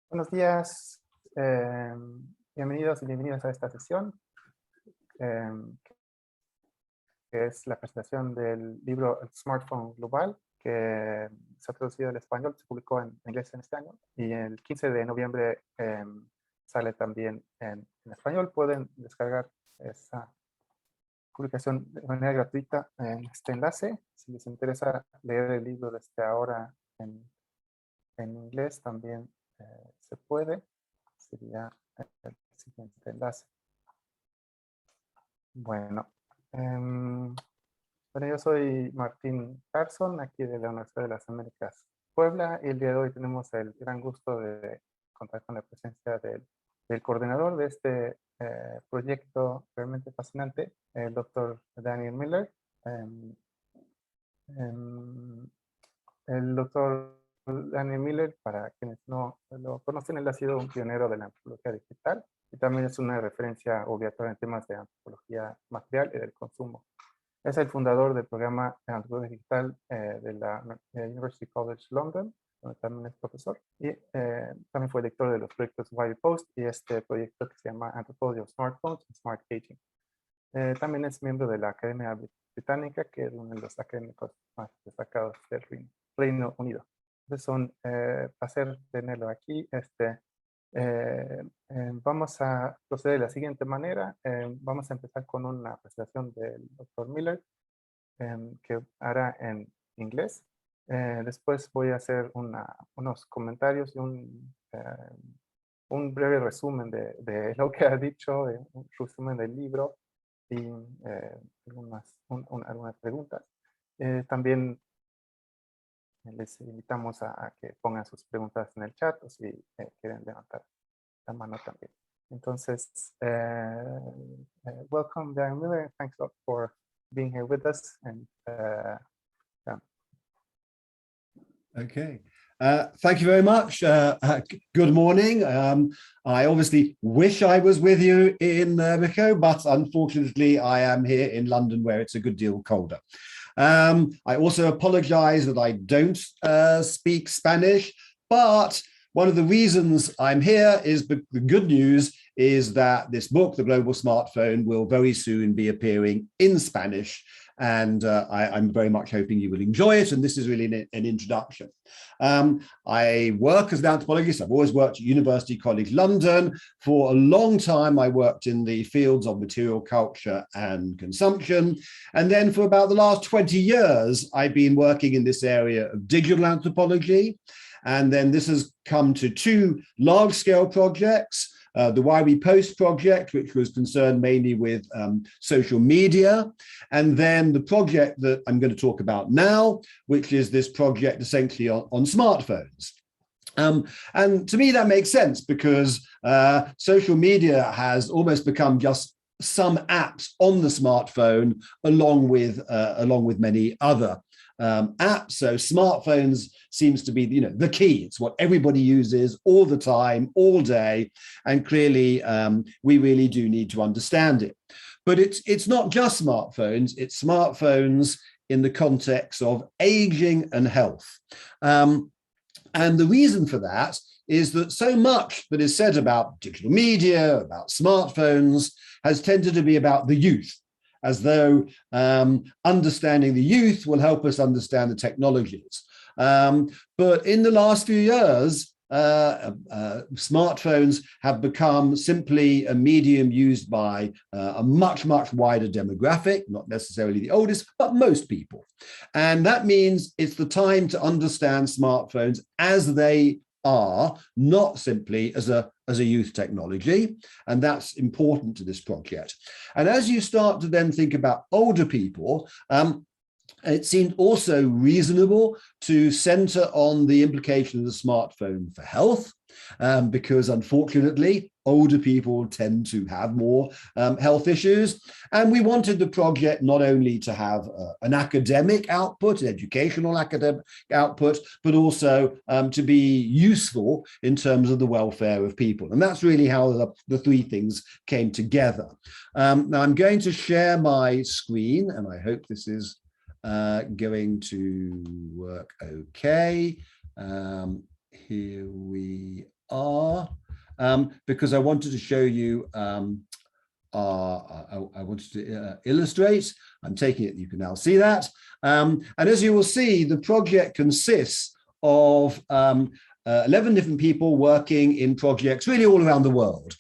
Buenos días, bienvenidos y bienvenidas a esta sesión, eh, que es la presentación del libro El Smartphone Global, que se ha traducido al español, se publicó en inglés en este año, y el 15 de noviembre sale también en español. Pueden descargar esa publicación de manera gratuita en este enlace. Si les interesa leer el libro desde ahora en inglés, también se puede. Sería el siguiente enlace. Bueno, yo soy Martín Carson, aquí de la Universidad de las Américas, Puebla, y el día de hoy tenemos el gran gusto de contar con la presencia del coordinador de este proyecto realmente fascinante, el doctor Daniel Miller. El doctor Daniel Miller, para quienes no lo conocen, él ha sido un pionero de la antropología digital y también es una referencia obligatoria en temas de antropología material y del consumo. Es el fundador del programa de antropología digital de la University College London, donde también es profesor, y también fue director de los proyectos varios y este proyecto que se llama Antropology of Smartphones and Smart Aging. También es miembro de la Academia Británica, que es uno de los académicos más destacados del Reino Unido. Entonces, es un placer tenerlo aquí. Vamos a proceder de la siguiente manera. Vamos a empezar con una presentación del doctor Miller, que hará en inglés. Después voy a hacer unos comentarios y un breve resumen de lo que ha dicho, un resumen del libro y algunas preguntas. También les invitamos a que pongan sus preguntas en el chat o si quieren levantar la mano también. Entonces, welcome, Daniel Miller. Thanks a lot for being here with us. And yeah. Okay. Thank you very much. Good morning. I obviously wish I was with you in Mexico, but unfortunately I am here in London where it's a good deal colder. I also apologize that I don't speak Spanish, but one of the reasons I'm here is the good news is that this book, The Global Smartphone, will very soon be appearing in Spanish. And I'm very much hoping you will enjoy it. And this is really an introduction. I work as an anthropologist. I've always worked at University College London. For a long time, I worked in the fields of material culture and consumption. And then for about the last 20 years, I've been working in this area of digital anthropology. And then this has come to two large-scale projects. The Why We Post project, which was concerned mainly with social media, and then the project that I'm going to talk about now, which is this project essentially on smartphones. And to me, that makes sense because social media has almost become just some apps on the smartphone, along with many other apps. So smartphones seems to be, the key. It's what everybody uses all the time, all day, and clearly we really do need to understand it. But it's not just smartphones. It's smartphones in the context of aging and health. And the reason for that is that so much that is said about digital media, about smartphones, has tended to be about the youth, as though understanding the youth will help us understand the technologies. But in the last few years, smartphones have become simply a medium used by a much, much wider demographic, not necessarily the oldest, but most people. And that means it's the time to understand smartphones as they are, not simply as a youth technology, and that's important to this project. And as you start to then think about older people, it seemed also reasonable to center on the implication of the smartphone for health, because unfortunately, older people tend to have more health issues. And we wanted the project not only to have an academic output, an educational academic output, but also to be useful in terms of the welfare of people. And that's really how the three things came together. Now I'm going to share my screen, and I hope this is going to work okay. Here we because I wanted to show you, I wanted to illustrate. I'm taking it, you can now see that. And as you will see, the project consists of 11 different people working in projects really all around the world.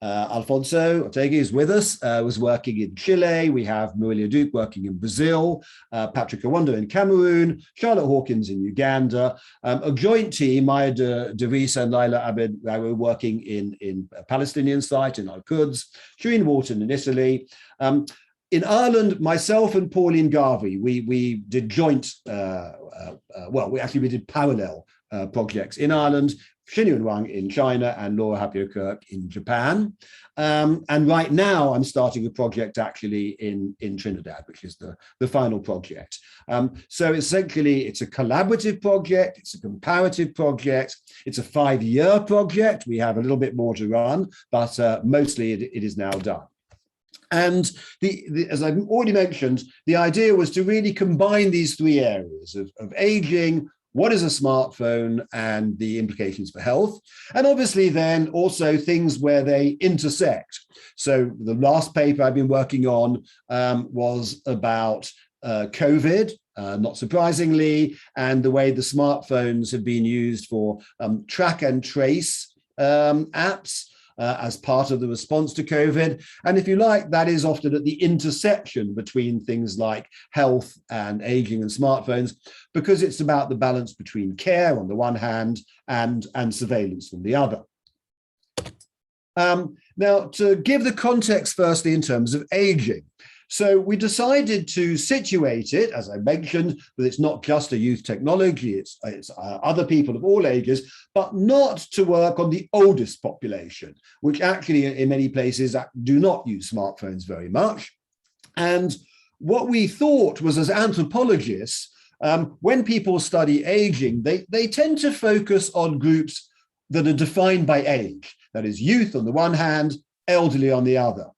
Alfonso Ortega is with us, was working in Chile. We have Marilia Duke working in Brazil, Patrick Awando in Cameroon, Charlotte Hawkins in Uganda, a joint team, Maya DeVries and Laila Abed were working in a Palestinian site in Al-Quds, Shireen Walton in Italy. In Ireland, myself and Pauline Garvey, we did joint, we did parallel projects in Ireland, Xinyun Wang in China and Laura Hapio-Kirk in Japan. And right now I'm starting a project actually in Trinidad, which is the final project. So essentially it's a collaborative project, it's a comparative project, it's a 5-year project. We have a little bit more to run, but mostly it is now done. And as I've already mentioned, the idea was to really combine these 3 areas of aging, what is a smartphone, and the implications for health, and obviously then also things where they intersect. So the last paper I've been working on was about COVID, not surprisingly, and the way the smartphones have been used for track and trace apps as part of the response to COVID. And if you like, that is often at the intersection between things like health and aging and smartphones, because it's about the balance between care on the one hand and surveillance on the other. Now, to give the context firstly in terms of aging. So we decided to situate it, as I mentioned, that it's not just a youth technology, it's other people of all ages, but not to work on the oldest population, which actually in many places do not use smartphones very much. And what we thought was, as anthropologists, when people study aging, they tend to focus on groups that are defined by age, that is youth on the one hand, elderly on the other.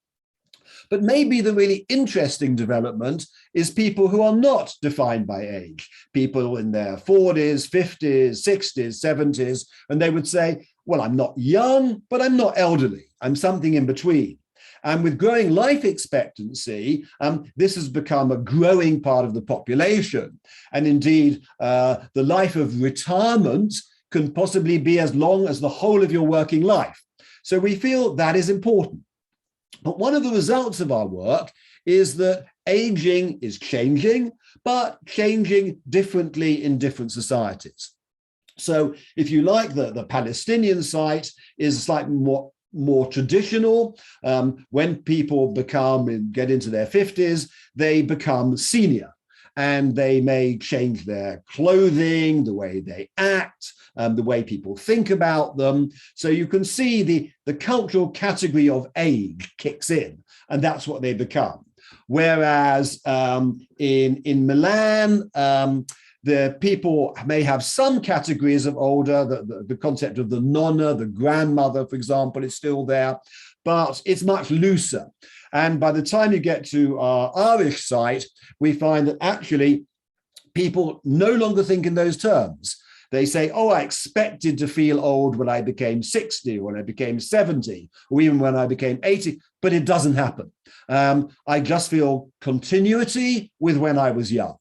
But maybe the really interesting development is people who are not defined by age, people in their 40s, 50s, 60s, 70s, and they would say, well, I'm not young, but I'm not elderly. I'm something in between. And with growing life expectancy, this has become a growing part of the population. And indeed, the life of retirement can possibly be as long as the whole of your working life. So we feel that is important. But one of the results of our work is that aging is changing, but changing differently in different societies. So if you like, the Palestinian site is slightly more traditional. When people get into their 50s, they become senior. And they may change their clothing, the way they act, the way people think about them. So you can see the cultural category of age kicks in, and that's what they become. Whereas in Milan, the people may have some categories of older, the concept of the nonna, the grandmother, for example, is still there, but it's much looser. And by the time you get to our Irish site, we find that actually people no longer think in those terms. They say, oh, I expected to feel old when I became 60 or when I became 70 or even when I became 80, but it doesn't happen. I just feel continuity with when I was young.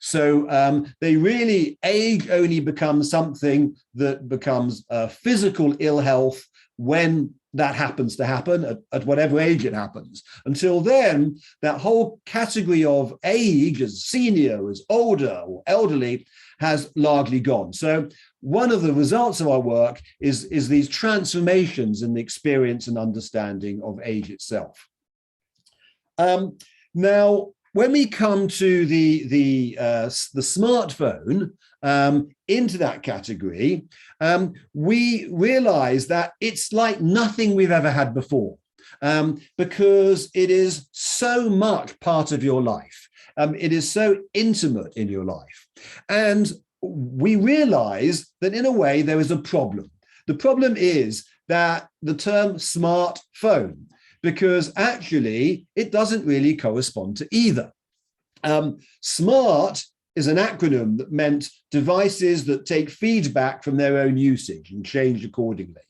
So they really, age only becomes something that becomes physical ill health when that happens to happen at whatever age it happens. Until then, that whole category of age as senior, as older or elderly has largely gone. So one of the results of our work is these transformations in the experience and understanding of age itself. Now, when we come to the smartphone, into that category, we realize that it's like nothing we've ever had before, because it is so much part of your life. It is so intimate in your life. And we realize that in a way there is a problem. The problem is that the term smartphone, because actually it doesn't really correspond to either. Smart is an acronym that meant devices that take feedback from their own usage and change accordingly.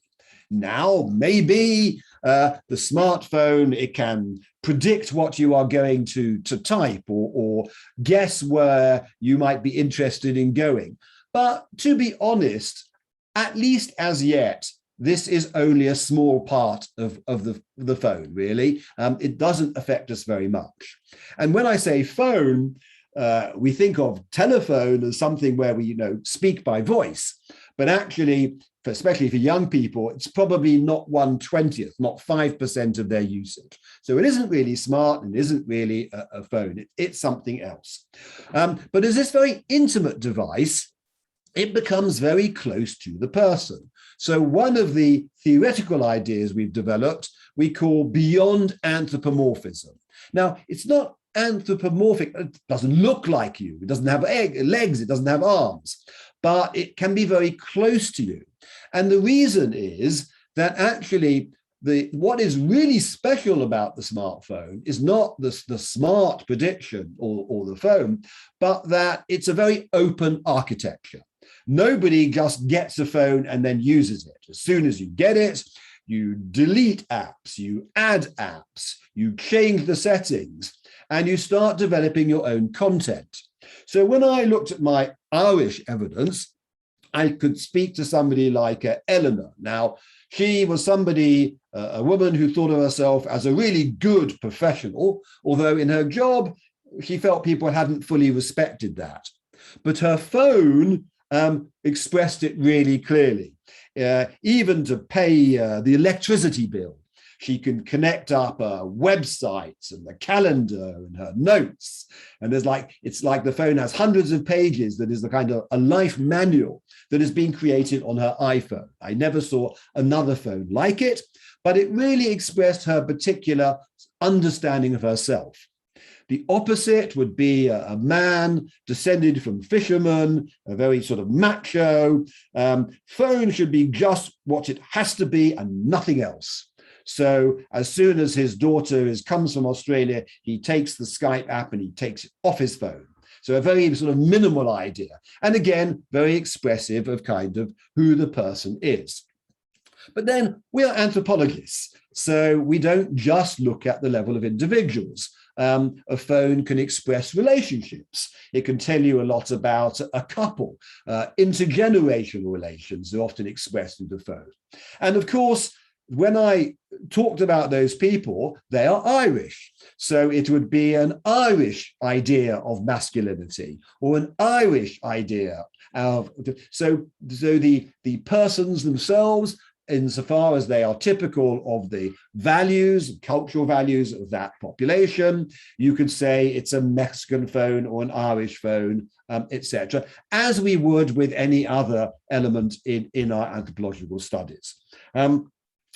Now, maybe the smartphone, it can predict what you are going to type or guess where you might be interested in going. But to be honest, at least as yet, this is only a small part of the phone, really. It doesn't affect us very much. And when I say phone, we think of telephone as something where we, speak by voice. But actually, especially for young people, it's probably not 1/20th, not 5% of their usage. So it isn't really smart and isn't really a phone. It's something else. But as this very intimate device, it becomes very close to the person. So one of the theoretical ideas we've developed, we call beyond anthropomorphism. Now, it's not anthropomorphic. It doesn't look like you. It doesn't have legs. It doesn't have arms, but it can be very close to you. And the reason is that actually what is really special about the smartphone is not the smart prediction or the phone, but that it's a very open architecture. Nobody just gets a phone and then uses it. As soon as you get it, you delete apps, you add apps, you change the settings, and you start developing your own content. So when I looked at my Irish evidence, I could speak to somebody like Eleanor. Now, she was somebody, a woman who thought of herself as a really good professional, although in her job, she felt people hadn't fully respected that. But her phone expressed it really clearly. Even to pay the electricity bill, she can connect up websites and the calendar and her notes. And it's like the phone has hundreds of pages that is the kind of a life manual that has been created on her iPhone. I never saw another phone like it, but it really expressed her particular understanding of herself. The opposite would be a man descended from fishermen, a very sort of macho. Phone should be just what it has to be and nothing else. So as soon as his daughter comes from Australia, he takes the Skype app and he takes it off his phone. So a very sort of minimal idea. And again, very expressive of kind of who the person is. But then we are anthropologists. So we don't just look at the level of individuals. A phone can express relationships. It can tell you a lot about a couple. Intergenerational relations are often expressed through the phone. And of course, when I talked about those people, they are Irish. So it would be an Irish idea of masculinity or an Irish idea of, so the persons themselves, insofar as they are typical of the values, cultural values of that population, you could say it's a Mexican phone or an Irish phone, etc., as we would with any other element in our anthropological studies.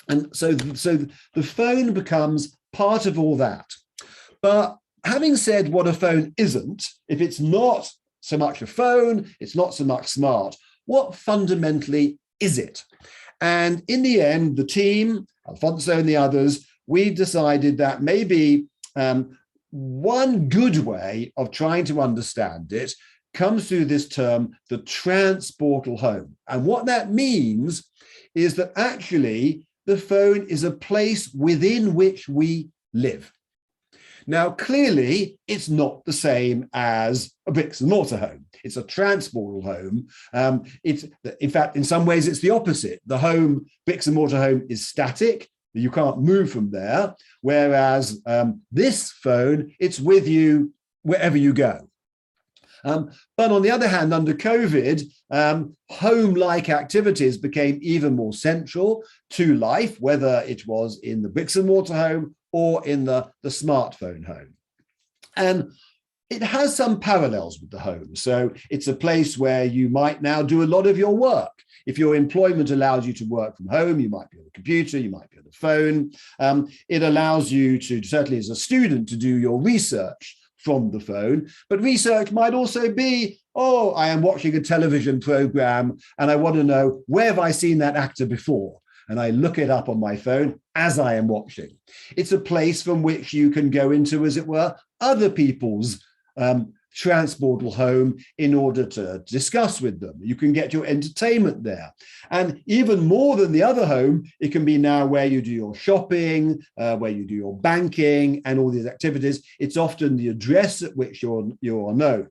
And so the phone becomes part of all that. But having said what a phone isn't, if it's not so much a phone, it's not so much smart, what fundamentally is it? And in the end, the team, Alfonso and the others, we decided that maybe one good way of trying to understand it comes through this term, the transportal home. And what that means is that actually the phone is a place within which we live. Now, clearly, it's not the same as a bricks and mortar home. It's a transportal home. In fact, in some ways, it's the opposite. The home, bricks and mortar home, is static. You can't move from there. Whereas this phone, it's with you wherever you go. But on the other hand, under COVID, home-like activities became even more central to life, whether it was in the bricks and mortar home or in the smartphone home. And it has some parallels with the home. So it's a place where you might now do a lot of your work. If your employment allows you to work from home, you might be on the computer, you might be on the phone. It allows you to, certainly as a student, to do your research from the phone. But research might also be, oh, I am watching a television program and I want to know, where have I seen that actor before? And I look it up on my phone as I am watching. It's a place from which you can go into, as it were, other people's transportal home in order to discuss with them. You can get your entertainment there. And even more than the other home, it can be now where you do your shopping, where you do your banking and all these activities. It's often the address at which you're known.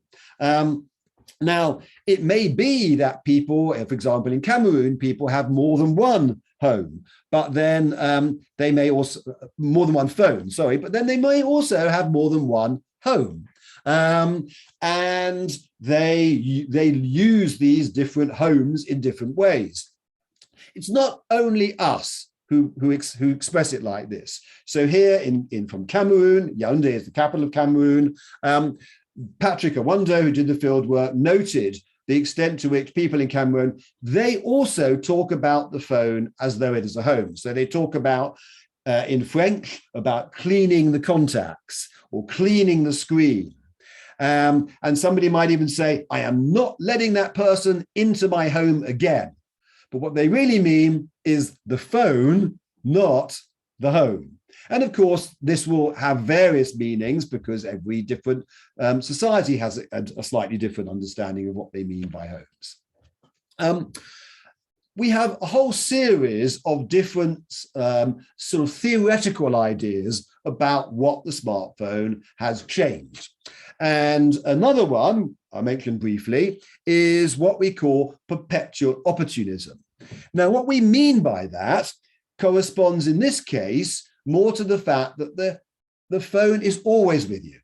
Now, it may be that people, for example, in Cameroon, people have more than one home, but then they may also, more than one phone, sorry, but then they may also have more than one home. And they use these different homes in different ways. It's not only us who express it like this. So here from Cameroon, Yaoundé is the capital of Cameroon, Patrick Awando, who did the field work, noted the extent to which people in Cameroon, they also talk about the phone as though it is a home. So they talk about, in French, about cleaning the contacts or cleaning the screen. And somebody might even say, I am not letting that person into my home again. But what they really mean is the phone, not the home. And of course, this will have various meanings because every different society has a slightly different understanding of what they mean by homes. We have a whole series of different sort of theoretical ideas about what the smartphone has changed. And another one I mentioned briefly is what we call perpetual opportunism. Now, what we mean by that corresponds in this case more to the fact that the phone is always with you.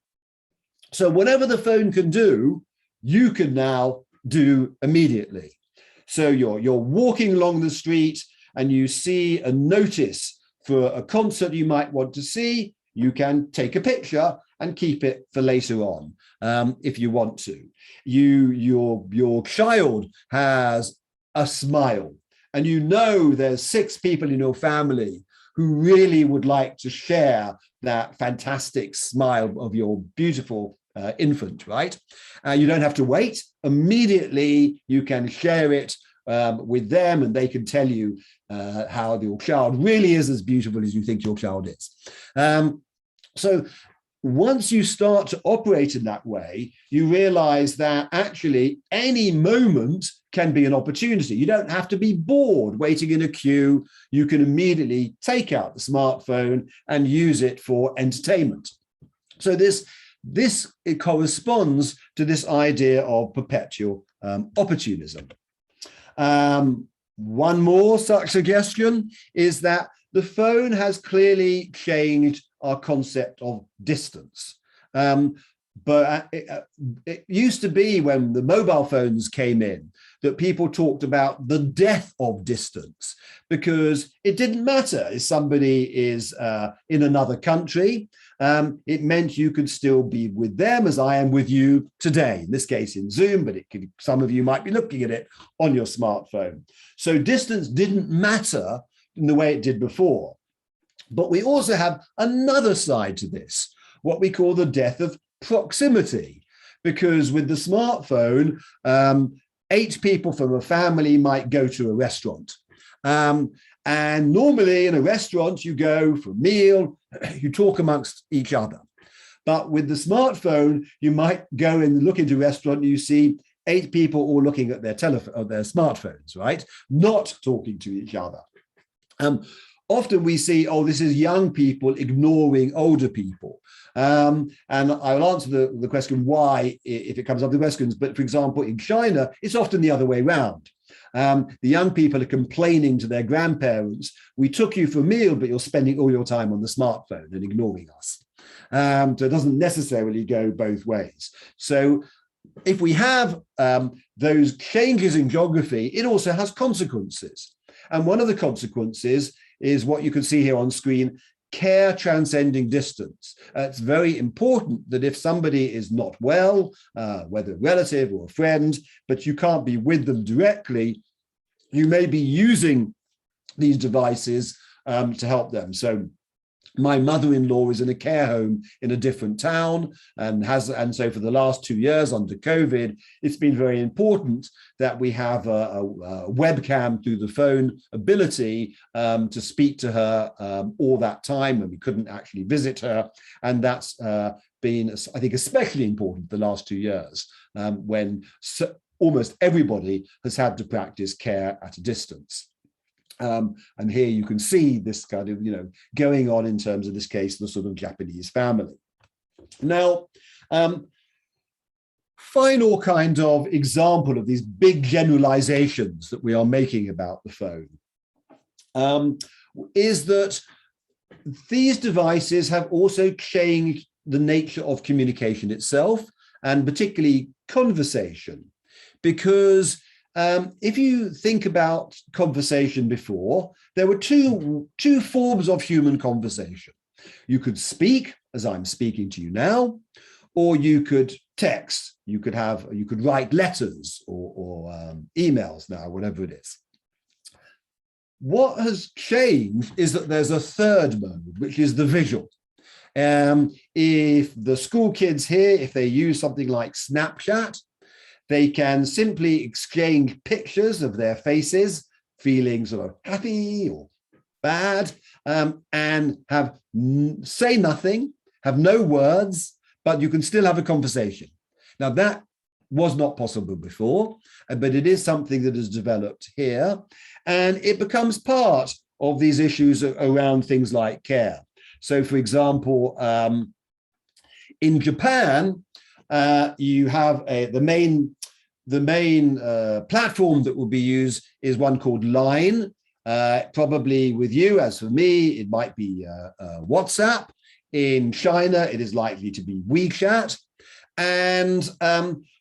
So whatever the phone can do, you can now do immediately. So you're walking along the street and you see a notice for a concert you might want to see, you can take a picture and keep it for later on if you want to. Your child has a smile and you know there's 6 people in your family who really would like to share that fantastic smile of your beautiful infant, right? You don't have to wait. Immediately, you can share it with them and they can tell you how your child really is as beautiful as you think your child is. So once you start to operate in that way, you realize that actually any moment can be an opportunity. You don't have to be bored waiting in a queue. You can immediately take out the smartphone and use it for entertainment. So it corresponds to this idea of perpetual opportunism. One more such suggestion is that the phone has clearly changed our concept of distance. But it used to be when the mobile phones came in that people talked about the death of distance because it didn't matter if somebody is in another country. It meant you could still be with them as I am with you today, in this case in Zoom, but some of you might be looking at it on your smartphone. So distance didn't matter in the way it did before. But we also have another side to this, what we call the death of proximity, because with the smartphone, 8 people from a family might go to a restaurant. And normally in a restaurant, you go for a meal, you talk amongst each other. But with the smartphone, you might go and look into a restaurant and you see 8 people all looking at their smartphones, right? Not talking to each other. Often we see, oh, this is young people ignoring older people. And I'll answer the question why if it comes up the questions. But for example, in China, it's often the other way around. The young people are complaining to their grandparents, we took you for a meal, but you're spending all your time on the smartphone and ignoring us. So it doesn't necessarily go both ways. So if we have those changes in geography, it also has consequences. And one of the consequences is what you can see here on screen, care transcending distance. It's very important that if somebody is not well, whether a relative or a friend, but you can't be with them directly, you may be using these devices to help them. So My mother-in-law is in a care home in a different town and so for the last 2 years under COVID, it's been very important that we have a webcam through the phone ability to speak to her all that time when we couldn't actually visit her. And that's been, I think, especially important the last 2 years when almost everybody has had to practice care at a distance. And here you can see this kind of, going on in terms of this case, the sort of Japanese family. Now, final kind of example of these big generalizations that we are making about the phone is that these devices have also changed the nature of communication itself, and particularly conversation, because if you think about conversation before, there were two forms of human conversation. You could speak, as I'm speaking to you now, or you could text. You could write letters or emails now, whatever it is. What has changed is that there's a third mode, which is the visual. If the school kids here, if they use something like Snapchat, they can simply exchange pictures of their faces, feeling sort of happy or bad, and say nothing, have no words, but you can still have a conversation. Now, that was not possible before, but it is something that has developed here, and it becomes part of these issues around things like care. So, for example, in Japan, you have the main platform that will be used is one called Line. Probably with you, as for me, it might be WhatsApp. In China, it is likely to be WeChat. And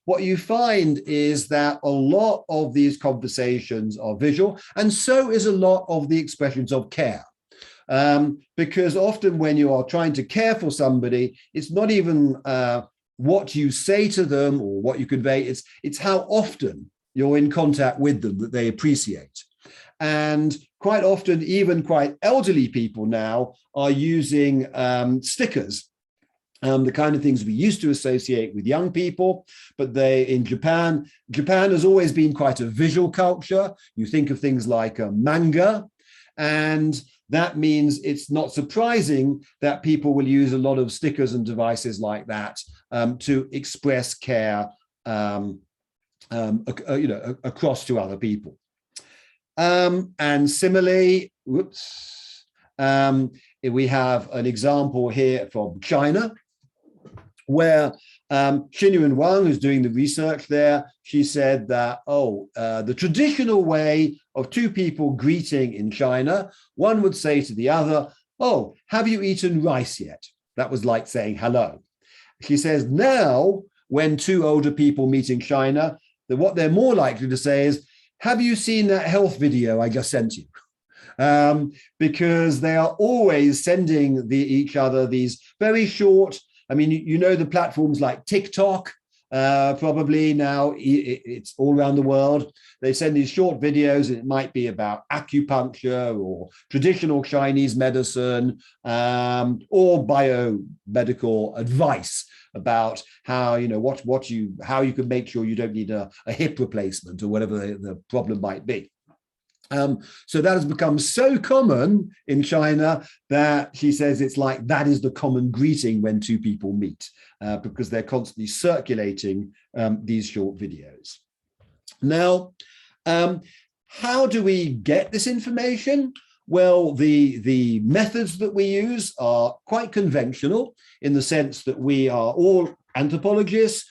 what you find is that a lot of these conversations are visual, and so is a lot of the expressions of care. Because often when you are trying to care for somebody, it's not even what you say to them or what you convey, it's how often you're in contact with them that they appreciate. And quite often, even quite elderly people now are using stickers, the kind of things we used to associate with young people. But in Japan has always been quite a visual culture. You think of things like manga, and that means it's not surprising that people will use a lot of stickers and devices like that to express care across to other people. And similarly, we have an example here from China, where Xinyuan Wang, who's doing the research there, she said that, the traditional way of two people greeting in China, one would say to the other, "Oh, have you eaten rice yet?" That was like saying hello. She says now, when two older people meet in China, that what they're more likely to say is, "Have you seen that health video I just sent you?" Because they are always sending each other these very short, the platforms like TikTok, probably now it's all around the world. They send these short videos, and it might be about acupuncture or traditional Chinese medicine or biomedical advice about how, how you can make sure you don't need a hip replacement or whatever the problem might be. So that has become so common in China that she says it's like that is the common greeting when two people meet, because they're constantly circulating these short videos. Now, how do we get this information? Well, the methods that we use are quite conventional in the sense that we are all anthropologists.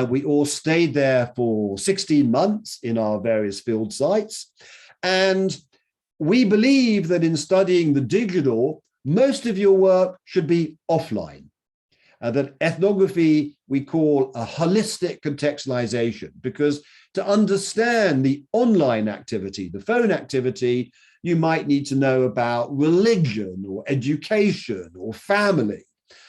We all stayed there for 16 months in our various field sites. And we believe that in studying the digital, most of your work should be offline. That ethnography we call a holistic contextualization, because to understand the online activity, the phone activity, you might need to know about religion or education or family.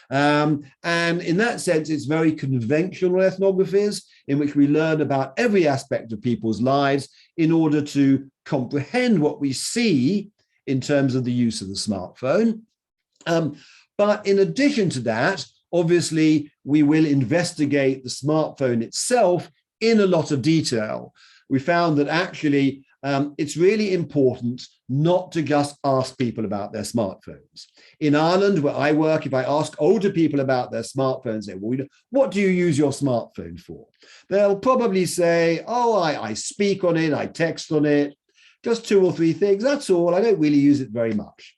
And in that sense, it's very conventional ethnographies in which we learn about every aspect of people's lives in order to comprehend what we see in terms of the use of the smartphone. But in addition to that, obviously, we will investigate the smartphone itself in a lot of detail. We found that actually it's really important not to just ask people about their smartphones. In Ireland, where I work, if I ask older people about their smartphones, they say, well, what do you use your smartphone for? They'll probably say, oh, I speak on it, I text on it, just 2 or 3 things, that's all. I don't really use it very much.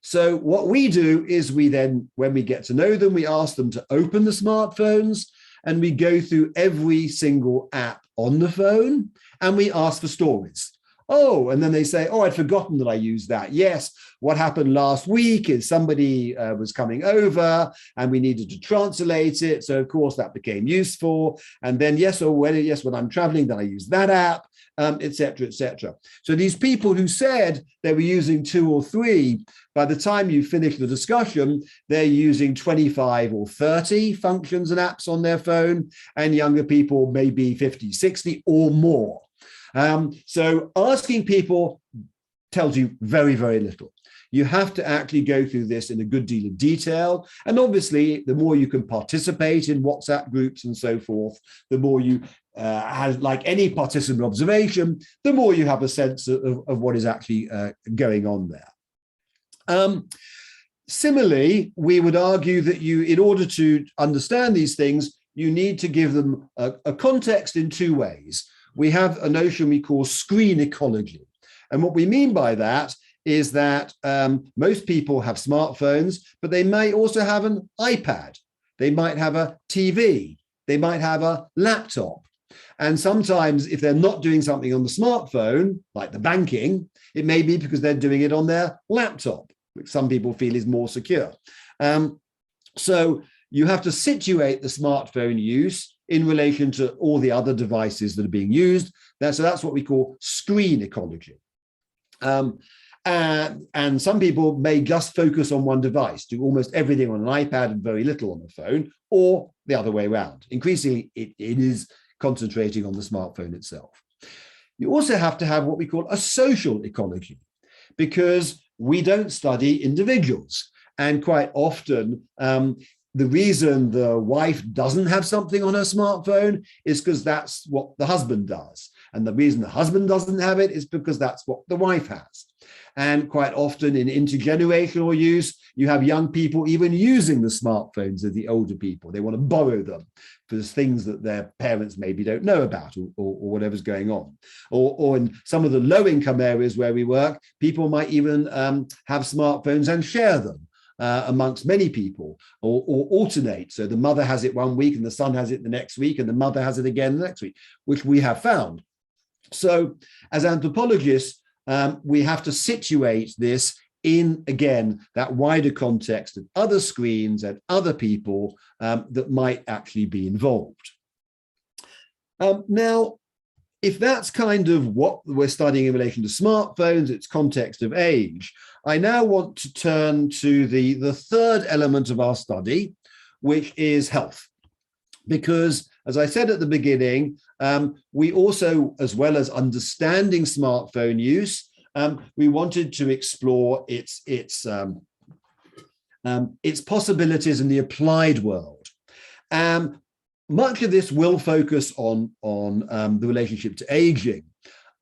So what we do is we then, when we get to know them, we ask them to open the smartphones and we go through every single app on the phone and we ask for stories. Oh, and then they say, oh, I'd forgotten that I used that. Yes, what happened last week is somebody was coming over and we needed to translate it. So of course that became useful. And then yes, when I'm traveling, then I use that app, etc., etc. So these people who said they were using 2 or 3, by the time you finish the discussion, they're using 25 or 30 functions and apps on their phone, and younger people maybe 50, 60 or more. So asking people tells you very, very little. You have to actually go through this in a good deal of detail. And obviously, the more you can participate in WhatsApp groups and so forth, the more you have, like any participant observation, the more you have a sense of what is actually going on there. Similarly, we would argue that in order to understand these things, you need to give them a context in 2 ways. We have a notion we call screen ecology. And what we mean by that is that most people have smartphones, but they may also have an iPad. They might have a TV. They might have a laptop. And sometimes if they're not doing something on the smartphone, like the banking, it may be because they're doing it on their laptop, which some people feel is more secure. So you have to situate the smartphone use in relation to all the other devices that are being used. So that's what we call screen ecology. And some people may just focus on one device, do almost everything on an iPad and very little on the phone, or the other way around. Increasingly, it is concentrating on the smartphone itself. You also have to have what we call a social ecology, because we don't study individuals. And quite often, the reason the wife doesn't have something on her smartphone is because that's what the husband does. And the reason the husband doesn't have it is because that's what the wife has. And quite often in intergenerational use, you have young people even using the smartphones of the older people. They want to borrow them for things that their parents maybe don't know about, or whatever's going on. Or in some of the low-income areas where we work, people might even have smartphones and share them amongst many people, or alternate. So the mother has it one week and the son has it the next week and the mother has it again the next week, which we have found. So as anthropologists, we have to situate this in, again, that wider context of other screens and other people that might actually be involved. Now, if that's kind of what we're studying in relation to smartphones, its context of age, I now want to turn to the third element of our study, which is health. Because, as I said at the beginning, we also, as well as understanding smartphone use, we wanted to explore its possibilities in the applied world. Much of this will focus on the relationship to aging.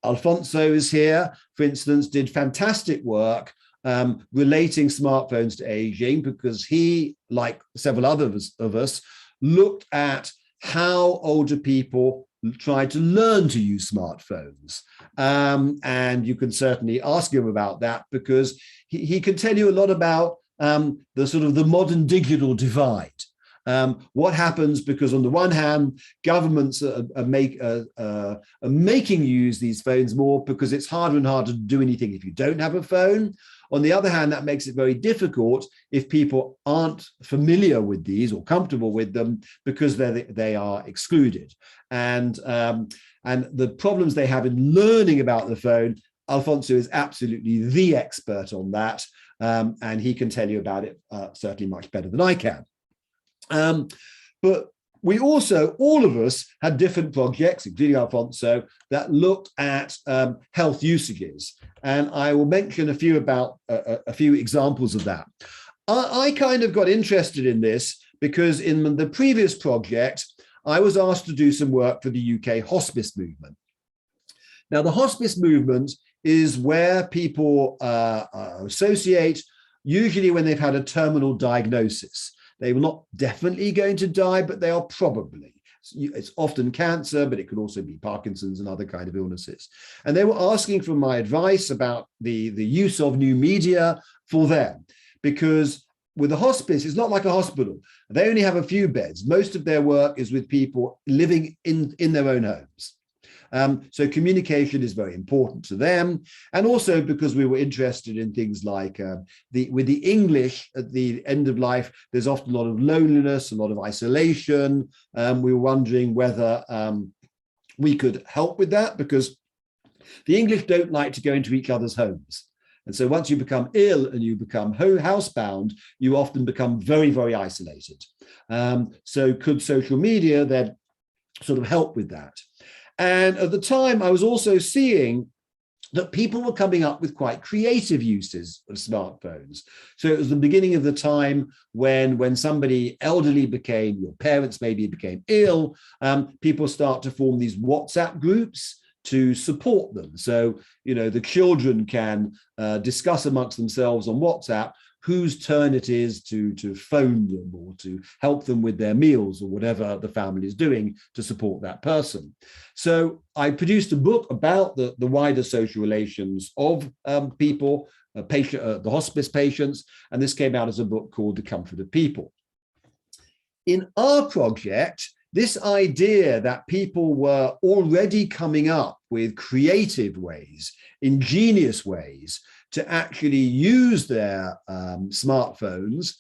Alfonso is here, for instance, did fantastic work relating smartphones to aging, because he, like several others of us, looked at how older people try to learn to use smartphones. And you can certainly ask him about that, because he can tell you a lot about the sort of the modern digital divide. What happens because on the one hand, governments are making you use these phones more because it's harder and harder to do anything if you don't have a phone. On the other hand, that makes it very difficult if people aren't familiar with these or comfortable with them, because they are excluded. And the problems they have in learning about the phone, Alfonso is absolutely the expert on that. And he can tell you about it certainly much better than I can. But We also, all of us, had different projects, including Alfonso, that looked at health usages. And I will mention a few examples of that. I kind of got interested in this because in the previous project, I was asked to do some work for the UK hospice movement. Now, the hospice movement is where people associate, usually when they've had a terminal diagnosis. They were not definitely going to die, but they are probably. It's often cancer, but it could also be Parkinson's and other kind of illnesses. And they were asking for my advice about the use of new media for them, because with a hospice, it's not like a hospital. They only have a few beds. Most of their work is with people living in their own homes. So communication is very important to them. And also because we were interested in things like with the English at the end of life, there's often a lot of loneliness, a lot of isolation. We were wondering whether we could help with that, because the English don't like to go into each other's homes. And so once you become ill and you become housebound, you often become very, very isolated. So could social media then sort of help with that? And at the time, I was also seeing that people were coming up with quite creative uses of smartphones. So it was the beginning of the time when somebody elderly became, your parents maybe became ill, people start to form these WhatsApp groups to support them. So, you know, the children can discuss amongst themselves on WhatsApp whose turn it is to phone them or to help them with their meals or whatever the family is doing to support that person. So I produced a book about the wider social relations of people, the hospice patients, and this came out as a book called The Comfort of People. In our project, this idea that people were already coming up with creative ways, ingenious ways to actually use their smartphones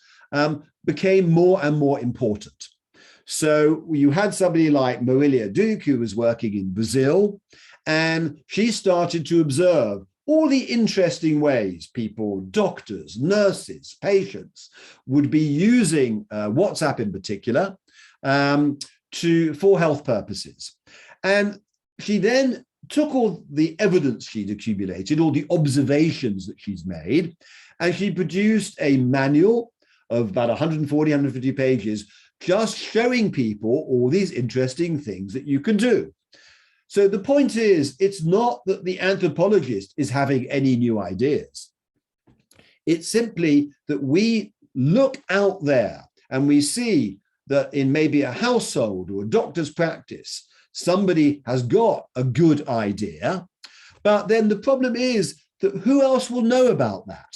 became more and more important. So you had somebody like Marilia Duke, who was working in Brazil, and she started to observe all the interesting ways people, doctors, nurses, patients, would be using WhatsApp in particular for health purposes. And she then took all the evidence she'd accumulated, all the observations that she's made, and she produced a manual of about 140, 150 pages, just showing people all these interesting things that you can do. So the point is, it's not that the anthropologist is having any new ideas. It's simply that we look out there and we see that in maybe a household or a doctor's practice, somebody has got a good idea, but then the problem is that who else will know about that?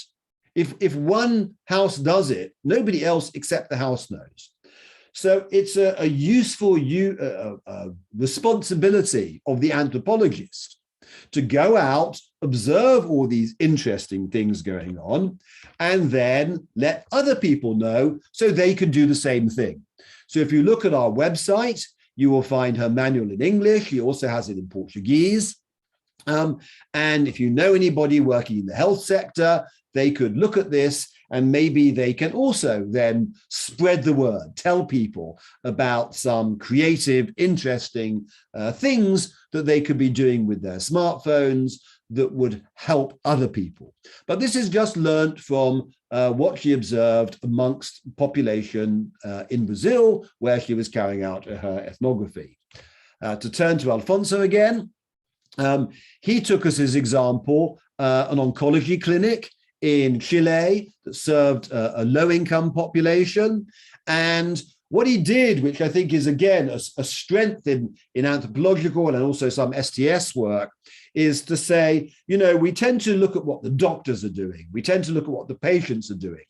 If one house does it, nobody else except the house knows. So it's a useful responsibility of the anthropologist to go out, observe all these interesting things going on, and then let other people know so they can do the same thing. So if you look at our website, you will find her manual in English. She also has it in Portuguese. And if you know anybody working in the health sector, they could look at this and maybe they can also then spread the word, tell people about some creative, interesting things that they could be doing with their smartphones that would help other people. But this is just learned from what she observed amongst population in Brazil, where she was carrying out her ethnography. To turn to Alfonso again, he took as his example an oncology clinic in Chile that served a low-income population. And what he did, which I think is, again, a strength in anthropological and also some STS work, is to say, you know, we tend to look at what the doctors are doing. We tend to look at what the patients are doing.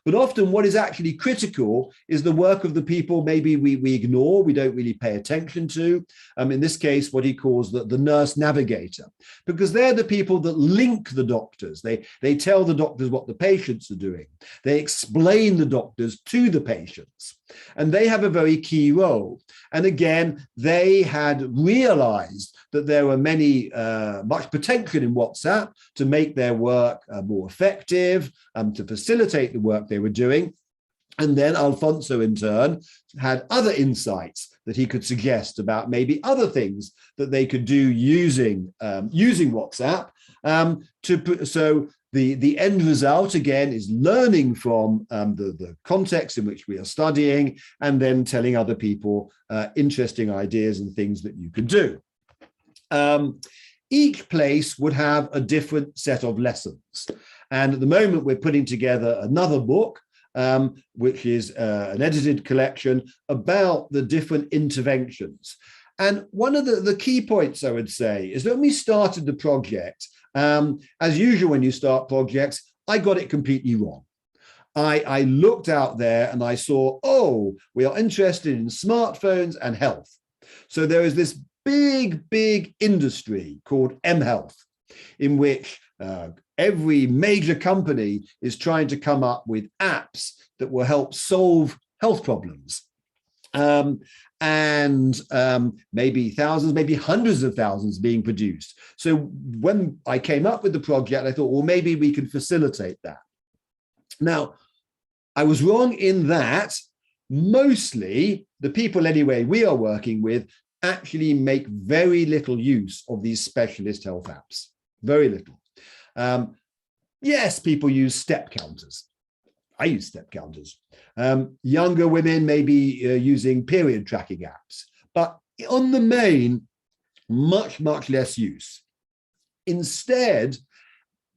But often what is actually critical is the work of the people maybe we ignore, we don't really pay attention to. In this case, what he calls the nurse navigator, because they're the people that link the doctors. They tell the doctors what the patients are doing. They explain the doctors to the patients. And they have a very key role. And again, they had realized that there were much potential in WhatsApp to make their work more effective, to facilitate the work they were doing. And then Alfonso, in turn, had other insights that he could suggest about maybe other things that they could do using WhatsApp. So the end result, again, is learning from the context in which we are studying, and then telling other people interesting ideas and things that you could do. Each place would have a different set of lessons. And at the moment, we're putting together another book, which is an edited collection about the different interventions. And one of the key points I would say is that when we started the project, as usual, when you start projects, I got it completely wrong. I looked out there and I saw, oh, we are interested in smartphones and health. So there is this big industry called mHealth, in which every major company is trying to come up with apps that will help solve health problems. Maybe thousands, maybe hundreds of thousands being produced. So when I came up with the project, I thought, well, maybe we can facilitate that. Now, I was wrong in that mostly the people anyway we are working with actually make very little use of these specialist health apps, very little. Yes, people use step counters. I use step counters. Younger women may be using period tracking apps, but on the main, much less use. Instead,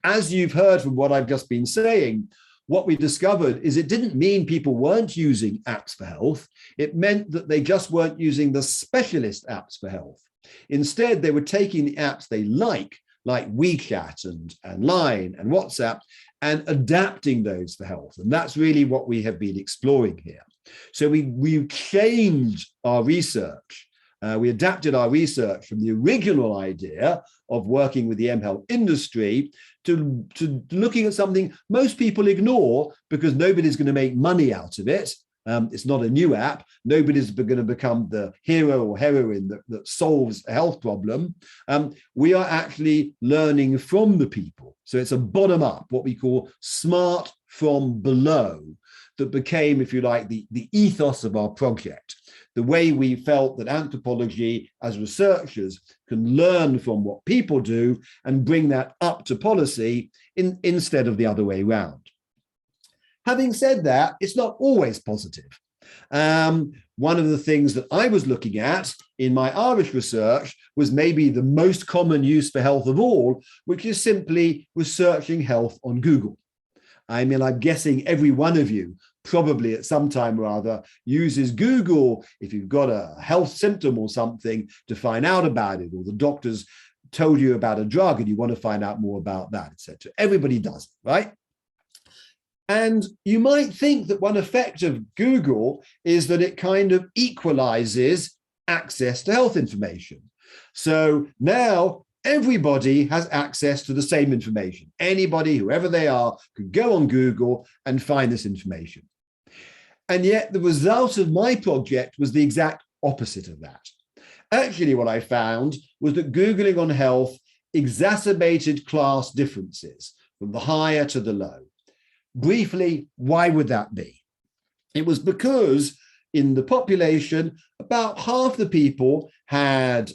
as you've heard from what I've just been saying, what we discovered is it didn't mean people weren't using apps for health. It meant that they just weren't using the specialist apps for health. Instead, they were taking the apps they like WeChat and Line and WhatsApp, and adapting those for health. And that's really what we have been exploring here. So we changed our research. We adapted our research from the original idea of working with the mHealth industry to looking at something most people ignore because nobody's going to make money out of it. It's not a new app. Nobody's going to become the hero or heroine that solves a health problem. We are actually learning from the people. So it's a bottom up, what we call smart from below, that became, if you like, the ethos of our project. The way we felt that anthropology as researchers can learn from what people do and bring that up to policy instead of the other way around. Having said that, it's not always positive. One of the things that I was looking at in my Irish research was maybe the most common use for health of all, which is simply researching health on Google. I mean, I'm guessing every one of you probably at some time or other uses Google if you've got a health symptom or something to find out about it, or the doctor's told you about a drug and you want to find out more about that, etc. Everybody does it, right? And you might think that one effect of Google is that it kind of equalizes access to health information. So now everybody has access to the same information. Anybody, whoever they are, could go on Google and find this information. And yet the result of my project was the exact opposite of that. Actually, what I found was that Googling on health exacerbated class differences from the higher to the low. Briefly, why would that be? It was because in the population, about half the people had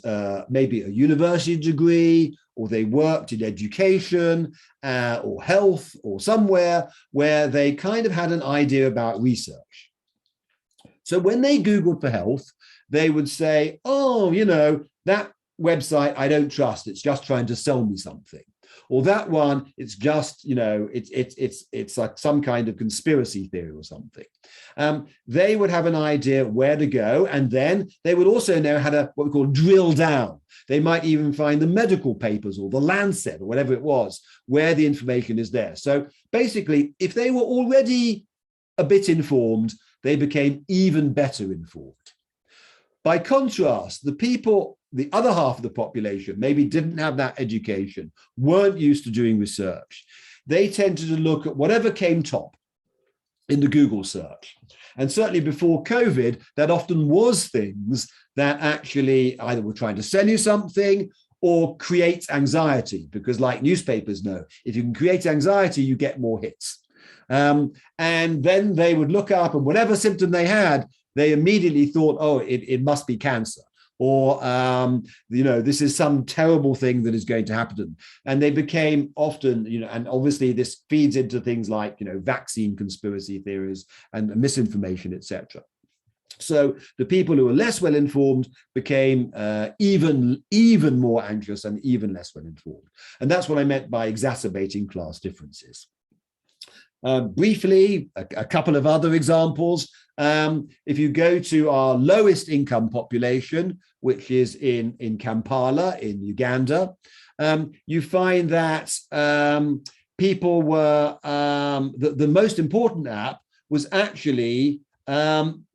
maybe a university degree, or they worked in education or health or somewhere where they kind of had an idea about research. So when they Googled for health, they would say, oh, you know, that website I don't trust. It's just trying to sell me something. Or that one, it's just, you know, it's like some kind of conspiracy theory or something. They would have an idea where to go, and then they would also know how to what we call drill down. They might even find the medical papers or the Lancet or whatever it was, where the information is there. So basically, if they were already a bit informed, they became even better informed. By contrast, the people, the other half of the population, maybe didn't have that education, weren't used to doing research. They tended to look at whatever came top in the Google search. And certainly before COVID, that often was things that actually either were trying to sell you something or create anxiety, because like newspapers know, if you can create anxiety, you get more hits. And then they would look up, and whatever symptom they had, they immediately thought, oh, it must be cancer. Or, this is some terrible thing that is going to happen to them. And they became often, and obviously this feeds into things like, vaccine conspiracy theories and misinformation, etc. So the people who were less well informed became even more anxious and even less well informed. And that's what I meant by exacerbating class differences. Briefly, a couple of other examples. If you go to our lowest income population, which is in Kampala in Uganda, you find that people were, the most important app was actually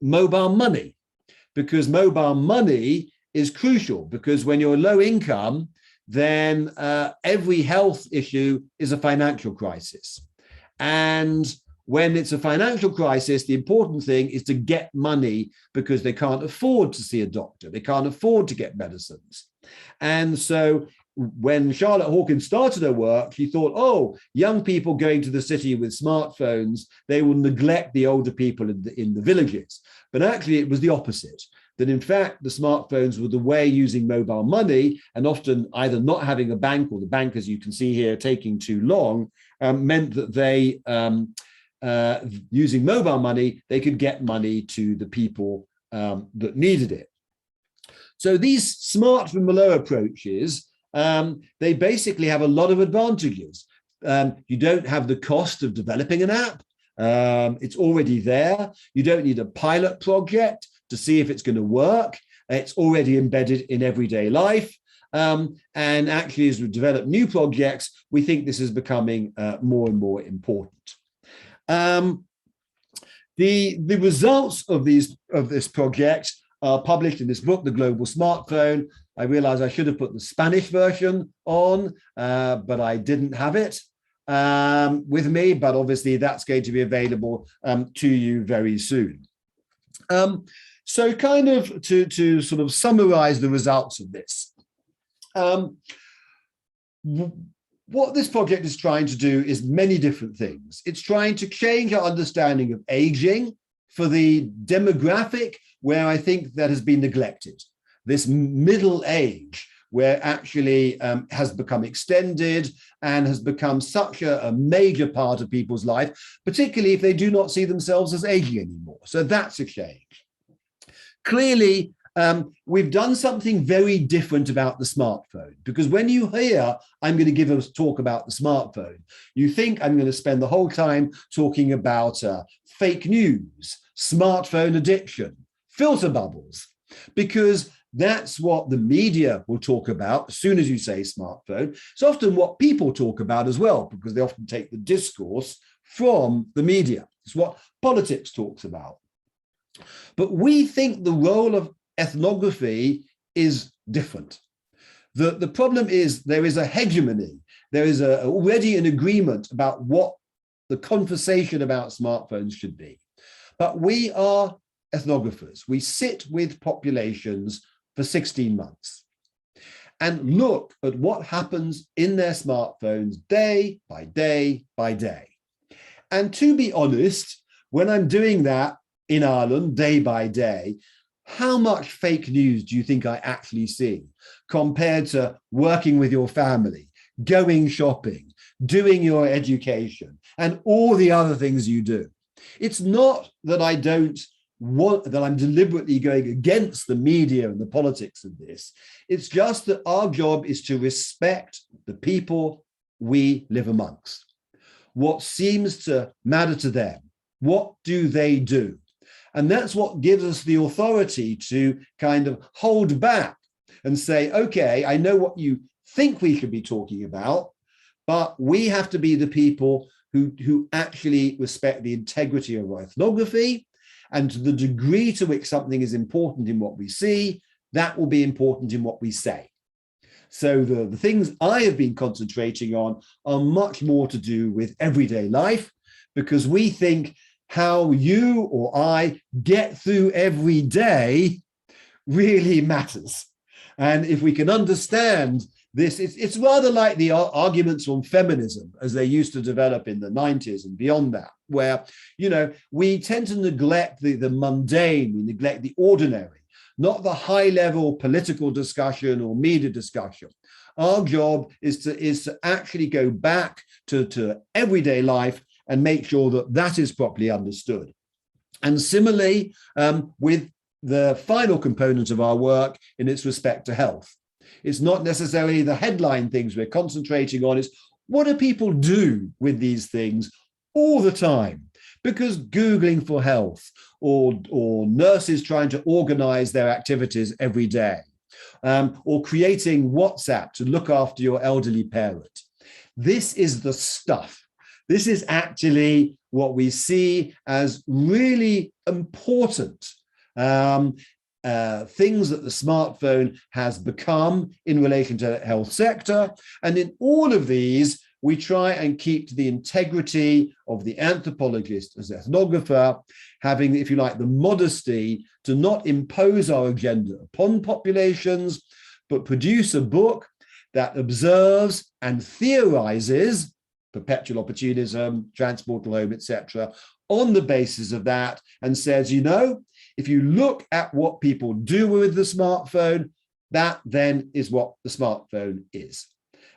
mobile money, because mobile money is crucial, because when you're low income, then every health issue is a financial crisis. And when it's a financial crisis, the important thing is to get money, because they can't afford to see a doctor. They can't afford to get medicines. And so when Charlotte Hawkins started her work, she thought, oh, young people going to the city with smartphones, they will neglect the older people in the villages. But actually, it was the opposite. That in fact, the smartphones were the way using mobile money, and often either not having a bank, or the bank, as you can see here, taking too long, meant that they, using mobile money, they could get money to the people that needed it. So these smart from below approaches, they basically have a lot of advantages. You don't have the cost of developing an app. It's already there. You don't need a pilot project to see if it's going to work. It's already embedded in everyday life. And actually, as we develop new projects, we think this is becoming more and more important. The results of this project are published in this book, The Global Smartphone. I realize I should have put the Spanish version on, but I didn't have it with me, but obviously that's going to be available to you very soon. So kind of to sort of summarize the results of this. What this project is trying to do is many different things. It's trying to change our understanding of aging for the demographic where I think that has been neglected. This middle age, where actually has become extended and has become such a major part of people's life, particularly if they do not see themselves as aging anymore. So that's a change. Clearly, we've done something very different about the smartphone, because when you hear I'm going to give a talk about the smartphone, you think I'm going to spend the whole time talking about fake news, smartphone addiction, filter bubbles, because that's what the media will talk about as soon as you say smartphone. It's often what people talk about as well, because they often take the discourse from the media. It's what politics talks about. But we think the role of ethnography is different. The problem is there is a hegemony. There is already an agreement about what the conversation about smartphones should be. But we are ethnographers. We sit with populations for 16 months and look at what happens in their smartphones day by day by day. And to be honest, when I'm doing that in Ireland day by day, how much fake news do you think I actually see compared to working with your family, going shopping, doing your education, and all the other things you do? It's not that I don't want, that I'm deliberately going against the media and the politics of this. It's just that our job is to respect the people we live amongst. What seems to matter to them? What do they do? And that's what gives us the authority to kind of hold back and say, okay, I know what you think we should be talking about, but we have to be the people who actually respect the integrity of our ethnography. And to the degree to which something is important in what we see, that will be important in what we say. So the things I have been concentrating on are much more to do with everyday life, because we think how you or I get through every day really matters. And if we can understand it's rather like the arguments on feminism as they used to develop in the 90s and beyond that, where, you know, we tend to neglect the mundane, we neglect the ordinary, not the high level political discussion or media discussion. Our job is to actually go back to everyday life and make sure that that is properly understood. And similarly, with the final component of our work in its respect to health. It's not necessarily the headline things we're concentrating on, it's what do people do with these things all the time? Because Googling for health or nurses trying to organize their activities every day, or creating WhatsApp to look after your elderly parent. This is the stuff. This is actually what we see as really important things that the smartphone has become in relation to the health sector. And in all of these, we try and keep to the integrity of the anthropologist as ethnographer, having, if you like, the modesty to not impose our agenda upon populations, but produce a book that observes and theorizes perpetual opportunism, transportal home, etc., on the basis of that, and says, you know, if you look at what people do with the smartphone, that then is what the smartphone is.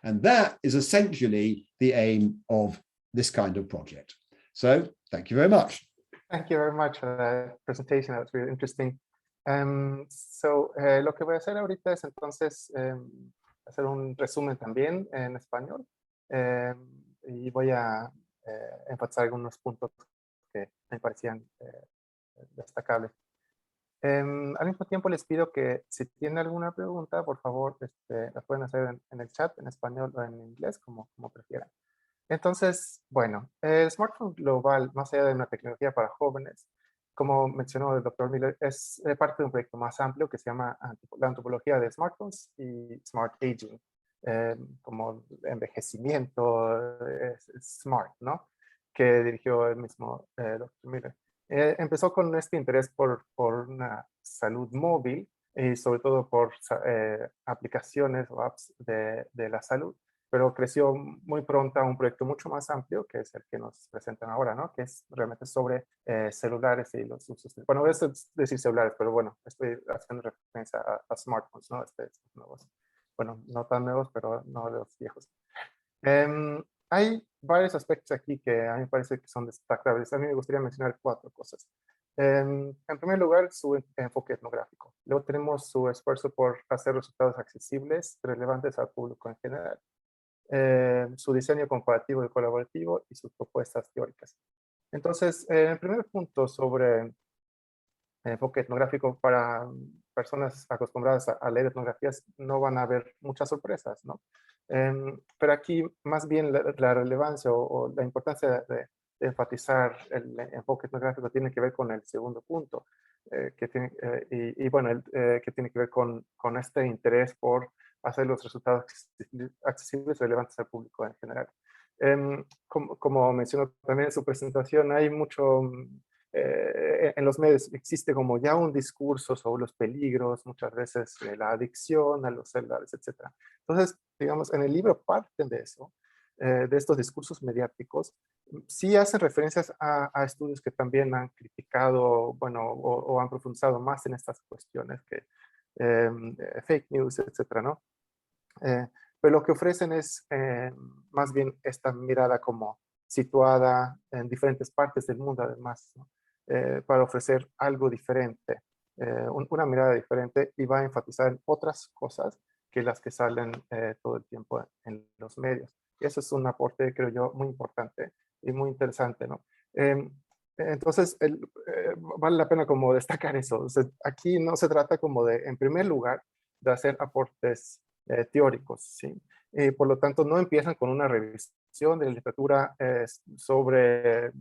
And that is essentially the aim of this kind of project. So thank you very much. Thank you very much for that presentation. That was really interesting. Lo que voy a hacer ahorita es entonces hacer un resumen también en español y voy a enfatizar algunos puntos que me parecían destacables. Al mismo tiempo les pido que si tienen alguna pregunta, por favor, la pueden hacer en el chat, en español o en inglés, como prefieran. Entonces, bueno, el smartphone global, más allá de una tecnología para jóvenes, como mencionó el doctor Miller, es parte de un proyecto más amplio que se llama la Antropología de Smartphones y Smart Aging, como envejecimiento smart, ¿no? Que dirigió el mismo doctor Miller. Empezó con este interés por una salud móvil y sobre todo por aplicaciones o apps de la salud, pero creció muy pronto a un proyecto mucho más amplio, que es el que nos presentan ahora, ¿no? Que es realmente sobre celulares y los usos. Bueno, eso es decir celulares, pero bueno, estoy haciendo referencia a smartphones, ¿no? Estos nuevos. Bueno, no tan nuevos, pero no los viejos. Hay varios aspectos aquí que a mí me parece que son destacables. A mí me gustaría mencionar 4 cosas. En primer lugar, su enfoque etnográfico. Luego tenemos su esfuerzo por hacer resultados accesibles, relevantes al público en general. Su diseño comparativo y colaborativo y sus propuestas teóricas. Entonces, el primer punto sobre enfoque etnográfico, para personas acostumbradas a leer etnografías no van a haber muchas sorpresas, ¿no? Pero aquí más bien la relevancia o la importancia de enfatizar el enfoque etnográfico tiene que ver con el segundo punto, que tiene que ver con este interés por hacer los resultados accesibles y relevantes al público en general. Como mencionó también en su presentación, hay mucho... en los medios existe como ya un discurso sobre los peligros, muchas veces la adicción a los celulares, etc. Entonces, digamos, en el libro parten de eso, de estos discursos mediáticos, sí hacen referencias a estudios que también han criticado, bueno, o han profundizado más en estas cuestiones que fake news, etc., ¿no? Pero lo que ofrecen es más bien esta mirada como situada en diferentes partes del mundo, además, ¿no? Para ofrecer algo diferente, una mirada diferente, y va a enfatizar en otras cosas que las que salen todo el tiempo en los medios. Y eso es un aporte, creo yo, muy importante y muy interesante, ¿no? Entonces, vale la pena como destacar eso. O sea, aquí no se trata como de, en primer lugar, de hacer aportes teóricos, ¿sí? Por lo tanto, no empiezan con una revisión de la literatura sobre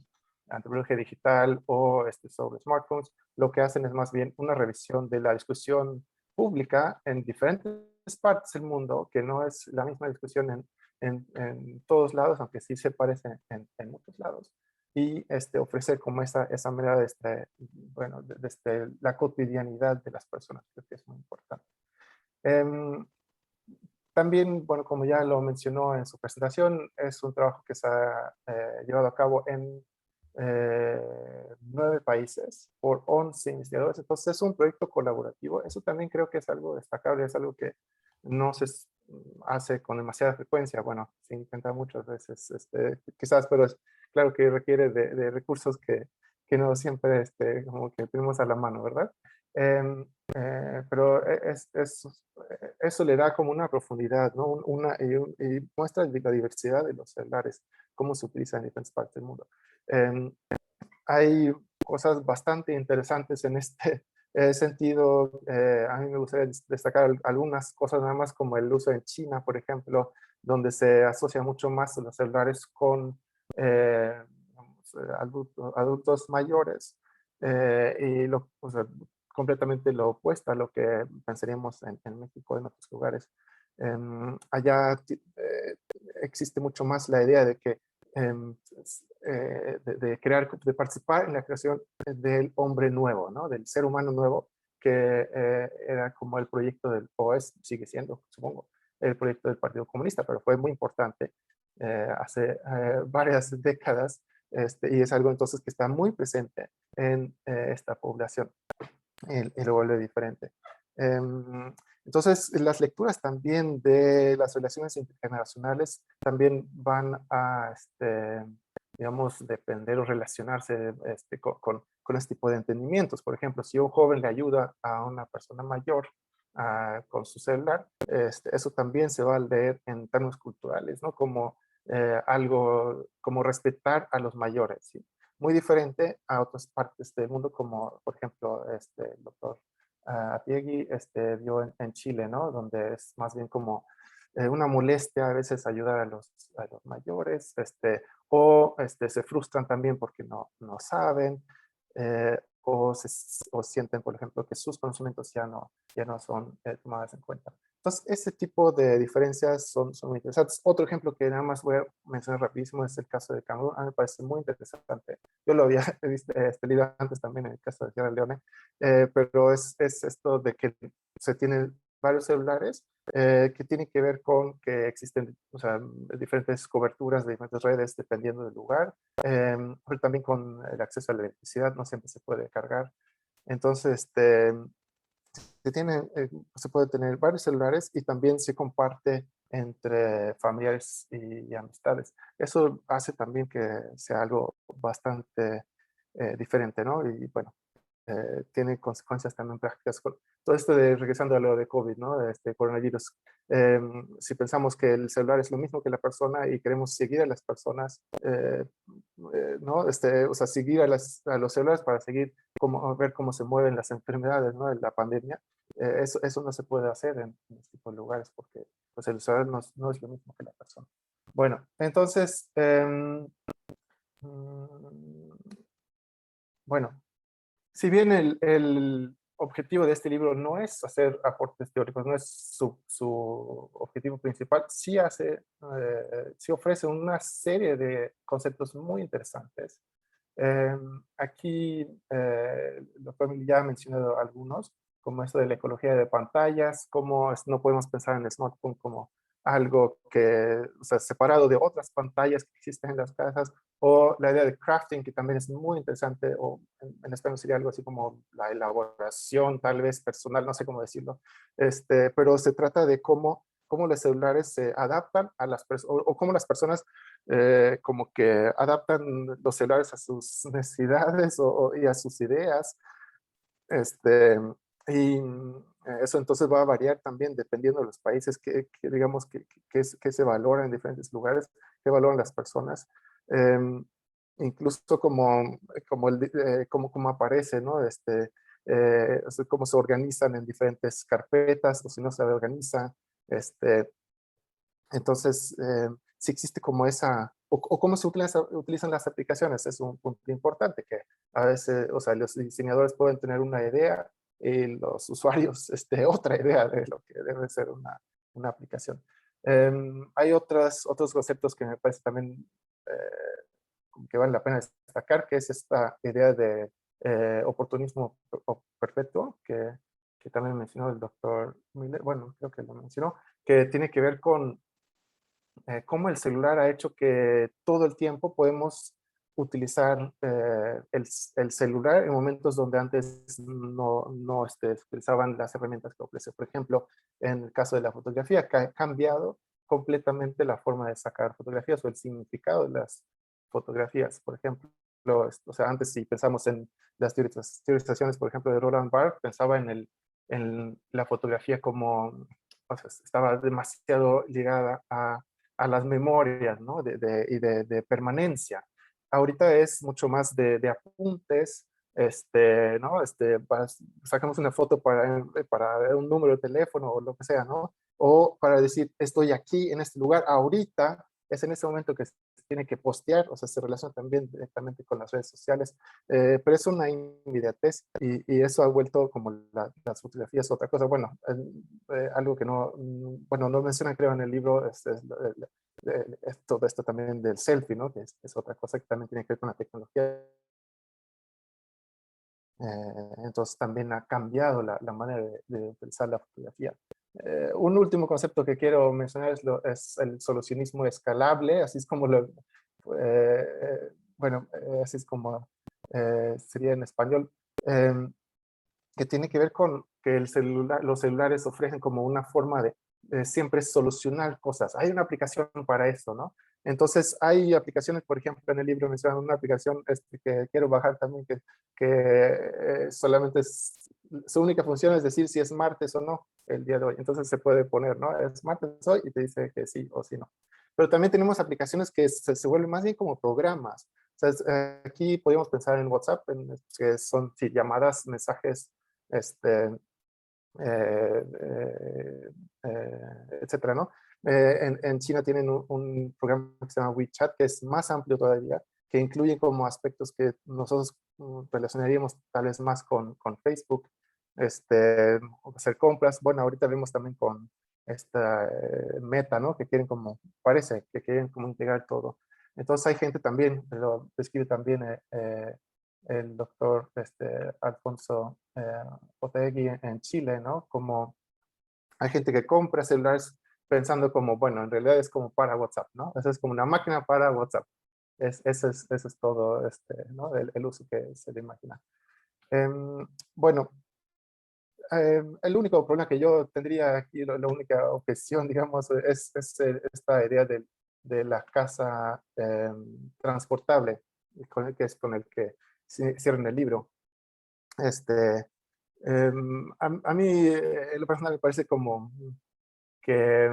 antropología digital o sobre smartphones. Lo que hacen es más bien una revisión de la discusión pública en diferentes partes del mundo, que no es la misma discusión en todos lados, aunque sí se parece en muchos lados, y ofrecer como esa mirada de la cotidianidad de las personas, creo que es muy importante. también, bueno, como ya lo mencionó en su presentación, es un trabajo que se ha llevado a cabo en 9 países por 11 investigadores. Entonces es un proyecto colaborativo. Eso también creo que es algo destacable, es algo que no se hace con demasiada frecuencia. Bueno, se intenta muchas veces, quizás, pero es claro que requiere de recursos que no siempre como que tenemos a la mano, ¿verdad? Pero eso le da como una profundidad, ¿no? Y muestra la diversidad de los celulares, cómo se utilizan en diferentes partes del mundo. Em, Hay cosas bastante interesantes en este sentido. A mí me gustaría destacar algunas cosas nada más, como el uso en China, por ejemplo, donde se asocia mucho más los celulares con adultos mayores, o sea, completamente lo opuesto a lo que pensaríamos en México, en otros lugares. Allá existe mucho más la idea de que de participar en la creación del hombre nuevo, ¿no? Del ser humano nuevo, que era como el proyecto o sigue siendo, supongo, el proyecto del Partido Comunista, pero fue muy importante hace varias décadas, y es algo entonces que está muy presente en esta población y lo vuelve diferente. Entonces, las lecturas también de las relaciones intergeneracionales también van a, digamos, depender o relacionarse con este tipo de entendimientos. Por ejemplo, si un joven le ayuda a una persona mayor con su celular, eso también se va a leer en términos culturales, ¿no? Como algo, como respetar a los mayores, ¿sí? Muy diferente a otras partes del mundo, como por ejemplo el doctor Atiegui vio en Chile, ¿no? Donde es más bien como una molestia a veces ayudar a los mayores, se frustran también porque no saben, o sienten, por ejemplo, que sus conocimientos ya no son tomados en cuenta. Entonces, ese tipo de diferencias son muy interesantes. Otro ejemplo que nada más voy a mencionar rapidísimo es el caso de Camerún. A mí me parece muy interesante. Yo lo había leído antes también en el caso de Sierra Leone, pero es esto de que se tienen varios celulares que tienen que ver con que existen, o sea, diferentes coberturas de diferentes redes dependiendo del lugar, pero también con el acceso a la electricidad no siempre se puede cargar. Entonces, se puede tener varios celulares y también se comparte entre familiares y amistades. Eso hace también que sea algo bastante diferente, ¿no? Y bueno, tiene consecuencias también prácticas. Todo esto regresando a lo de COVID, ¿no? Este coronavirus. Si pensamos que el celular es lo mismo que la persona y queremos seguir a las personas, ¿no? O sea, seguir a los celulares para seguir ver cómo se mueven las enfermedades, ¿no? En la pandemia. Eso no se puede hacer en este tipo de lugares porque pues, el celular no es lo mismo que la persona. Bueno, entonces, bueno, si bien el objetivo de este libro no es hacer aportes teóricos, no es su objetivo principal, sí ofrece una serie de conceptos muy interesantes. Aquí el doctor Mil ya ha mencionado algunos, como esto de la ecología de pantallas, cómo no podemos pensar en el smartphone como algo que, o sea, separado de otras pantallas que existen en las casas, o la idea de crafting, que también es muy interesante, o en español sería algo así como la elaboración, tal vez personal, no sé cómo decirlo, pero se trata de cómo los celulares se adaptan a las personas, o cómo las personas como que adaptan los celulares a sus necesidades y a sus ideas. Y eso entonces va a variar también dependiendo de los países digamos, que se valora en diferentes lugares, que valoran las personas. Incluso como aparece, ¿no? O sea, cómo se organizan en diferentes carpetas, o si no se organizan. Entonces, si existe como o cómo se utilizan las aplicaciones, es un punto importante que a veces, o sea, los diseñadores pueden tener una idea y los usuarios otra idea de lo que debe ser una aplicación. Hay otros conceptos que me parece también que vale la pena destacar, que es esta idea de oportunismo perpetuo, que también mencionó el doctor Miller, bueno, creo que lo mencionó, que tiene que ver con cómo el celular ha hecho que todo el tiempo podemos utilizar el celular en momentos donde antes no utilizaban las herramientas que ofrece. Por ejemplo, en el caso de la fotografía, que ha cambiado completamente la forma de sacar fotografías o el significado de las fotografías. Por ejemplo, o sea, antes si pensamos en las teorizaciones, por ejemplo, de Roland Barthes, pensaba en la fotografía como, o sea, estaba demasiado ligada a las memorias, ¿no? De permanencia. Ahorita es mucho más de apuntes, ¿no? Sacamos una foto para un número de teléfono o lo que sea, ¿no? O para decir, estoy aquí en este lugar ahorita, es en ese momento que se tiene que postear, o sea, se relaciona también directamente con las redes sociales, pero es una inmediatez y eso ha vuelto como las fotografías otra cosa. Bueno, algo que no, bueno, no mencionan creo en el libro, todo esto también del selfie, ¿no? Que es otra cosa que también tiene que ver con la tecnología. Entonces también ha cambiado la manera de utilizar la fotografía. Un último concepto que quiero mencionar es el solucionismo escalable, así es como así es como sería en español, que tiene que ver con que los celulares ofrecen como una forma de siempre solucionar cosas. Hay una aplicación para esto, ¿no? Entonces hay aplicaciones, por ejemplo, en el libro mencionan una aplicación que quiero bajar también, que solamente su única función es decir si es martes o no el día de hoy. Entonces se puede poner, ¿no? Es martes hoy y te dice que sí o sí no. Pero también tenemos aplicaciones que se vuelven más bien como programas. O sea, aquí podríamos pensar en WhatsApp, que son sí, llamadas, mensajes, este, etcétera, ¿no? En China tienen un programa que se llama WeChat, que es más amplio todavía, que incluye como aspectos que nosotros relacionaríamos tal vez más con Facebook, hacer compras. Bueno, ahorita vemos también con esta Meta, ¿no? Que quieren como, parece, que quieren como integrar todo. Entonces hay gente también, lo describe también el doctor Alfonso Otegui en Chile, ¿no? Como hay gente que compra celulares pensando como, bueno, en realidad es como para WhatsApp, ¿no? Eso es como una máquina para WhatsApp. Eso es todo, ¿no? El uso que se le imagina. Bueno, el único problema que yo tendría aquí, la única objeción, digamos, es esta idea de la casa transportable, que es con el que cierran el libro. A mí, en lo personal, me parece como que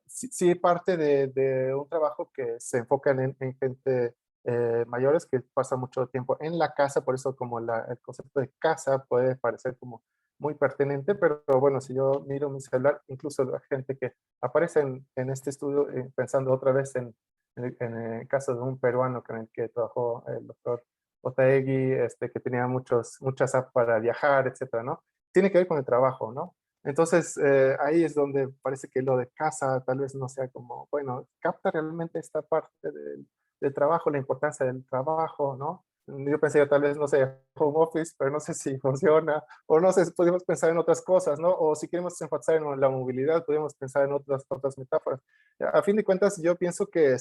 sí parte de un trabajo que se enfoca en gente mayores que pasa mucho tiempo en la casa, por eso como el concepto de casa puede parecer como muy pertinente, pero bueno, si yo miro mi celular, incluso la gente que aparece en este estudio, pensando otra vez en el caso de un peruano con el que trabajó el doctor Otaegui, que tenía muchas apps para viajar, etcétera, ¿no? Tiene que ver con el trabajo, ¿no? Entonces, ahí es donde parece que lo de casa tal vez no sea como, bueno, capta realmente esta parte del trabajo, la importancia del trabajo, ¿no? Yo pensé que tal vez, no sé, home office, pero no sé si funciona, o no sé, podemos pensar en otras cosas, ¿no? O si queremos enfatizar en la movilidad, podemos pensar en otras metáforas. A fin de cuentas, yo pienso que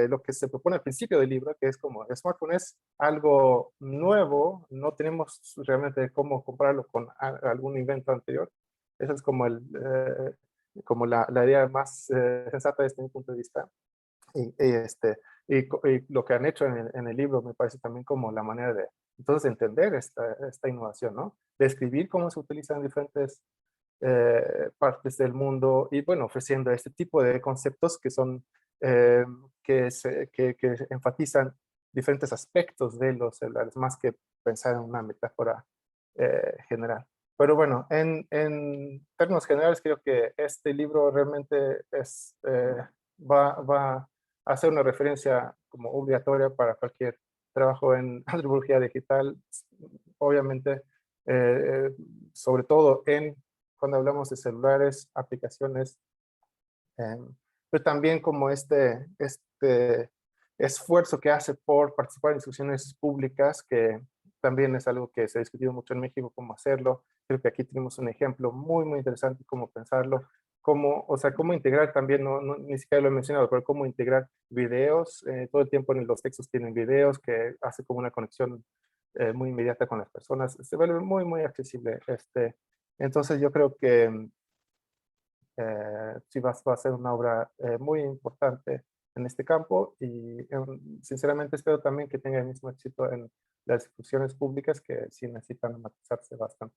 lo que se propone al principio del libro, que es como el smartphone es algo nuevo, no tenemos realmente cómo compararlo con algún invento anterior. Esa es como, como la idea más sensata desde mi punto de vista. Y lo que han hecho en el libro me parece también como la manera de entonces entender esta innovación, ¿no? Describir cómo se utilizan diferentes partes del mundo y bueno, ofreciendo este tipo de conceptos que son, que enfatizan diferentes aspectos de los celulares, más que pensar en una metáfora general. Pero bueno, en términos generales creo que este libro realmente va a hacer una referencia como obligatoria para cualquier trabajo en antropología digital, obviamente, eh, sobre todo cuando hablamos de celulares, aplicaciones, eh, pero también como este esfuerzo que hace por participar en instituciones públicas, que también es algo que se ha discutido mucho en México, cómo hacerlo. Creo que aquí tenemos un ejemplo muy, muy interesante cómo pensarlo, cómo integrar también, ni siquiera lo he mencionado, pero cómo integrar videos. Todo el tiempo los textos tienen videos que hace como una conexión muy inmediata con las personas. Se vuelve muy, muy accesible. Entonces yo creo que sí va a ser una obra muy importante en este campo y sinceramente espero también que tenga el mismo éxito en las discusiones públicas que sí necesitan matizarse bastante.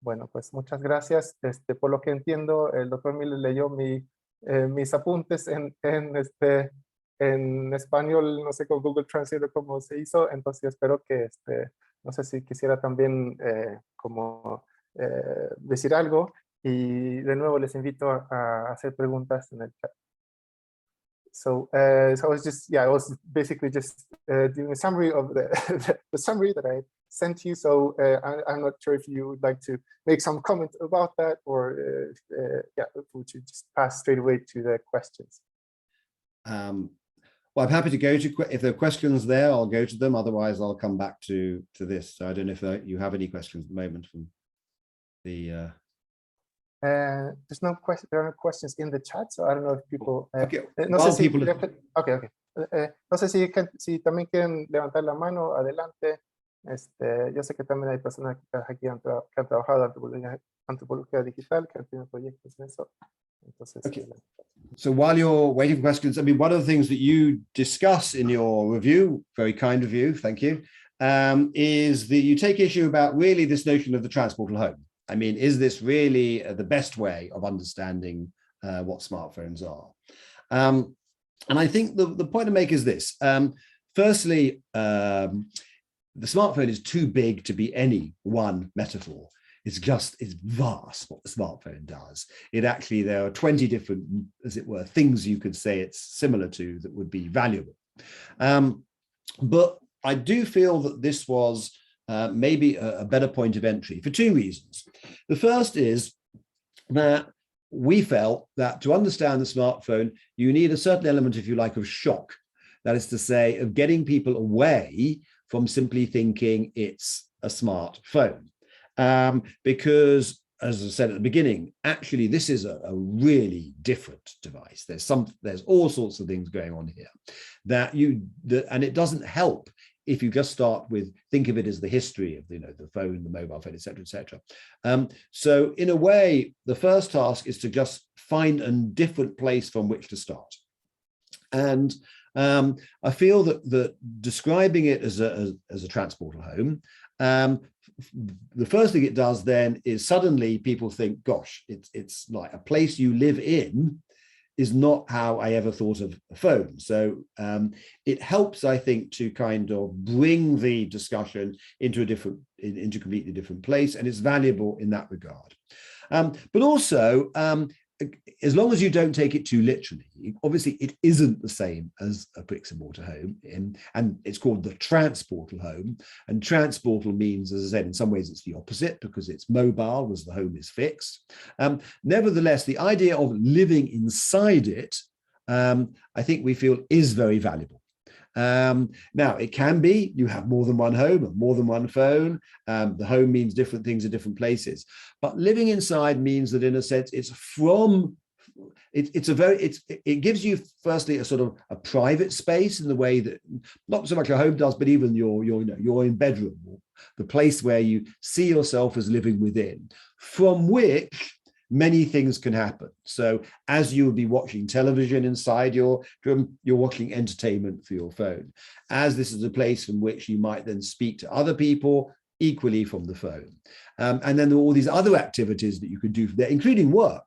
Bueno, pues muchas gracias. Por lo que entiendo, el doctor Miller leyó mis apuntes en español, no sé con Google Translate cómo se hizo, entonces espero que, no sé si quisiera también decir algo, y de nuevo les invito a hacer preguntas en el chat. So I was I was basically just doing a summary of the summary that I sent you. So I'm not sure if you would like to make some comment about that, or we should just pass straight away to the questions. Well, I'm happy to go to, if there are questions there, I'll go to them. Otherwise, I'll come back to this. So I don't know if you have any questions at the moment from the... There's no question. There are no questions in the chat, so I don't know if people. Okay. No sé si. Okay. No sé si también quieren levantar la mano, adelante. Yo sé que también hay personas aquí que han trabajado en antropología digital, que han tenido proyectos en eso. Entonces, okay. So while you're waiting for questions, I mean, one of the things that you discuss in your review, very kind of you, thank you, is that you take issue about really this notion of the transportal home. I mean, is this really the best way of understanding what smartphones are? And I think the point to make is this. Firstly, the smartphone is too big to be any one metaphor. It's vast what the smartphone does. There are 20 different, as it were, things you could say it's similar to that would be valuable. But I do feel that this was maybe a better point of entry for two reasons. The first is that we felt that to understand the smartphone, you need a certain element, if you like, of shock. That is to say, of getting people away from simply thinking it's a smartphone. Because, as I said at the beginning, actually, this is a really different device. There's all sorts of things going on here and it doesn't help if you just start with, think of it as the history of the phone, the mobile phone, etc., etc. So in a way, the first task is to just find a different place from which to start. And I feel that describing it as a transportal home, the first thing it does then is suddenly people think, gosh, it's like a place you live in is not how I ever thought of a phone. So it helps, I think, to kind of bring the discussion into a completely different place, and it's valuable in that regard. But also, as long as you don't take it too literally, obviously it isn't the same as a bricks and mortar home, and it's called the transportal home. And transportal means, as I said, in some ways it's the opposite because it's mobile, whereas the home is fixed. Nevertheless, the idea of living inside it, I think we feel is very valuable. Now, it can be you have more than one home or more than one phone. The home means different things in different places, but living inside means that, in a sense, it gives you firstly a sort of a private space in the way that not so much a home does, but even your in bedroom, or the place where you see yourself as living within, from which many things can happen. So as you will be watching television inside your room, you're watching entertainment through your phone. As this is a place from which you might then speak to other people, equally from the phone. And then there are all these other activities that you could do there, including work.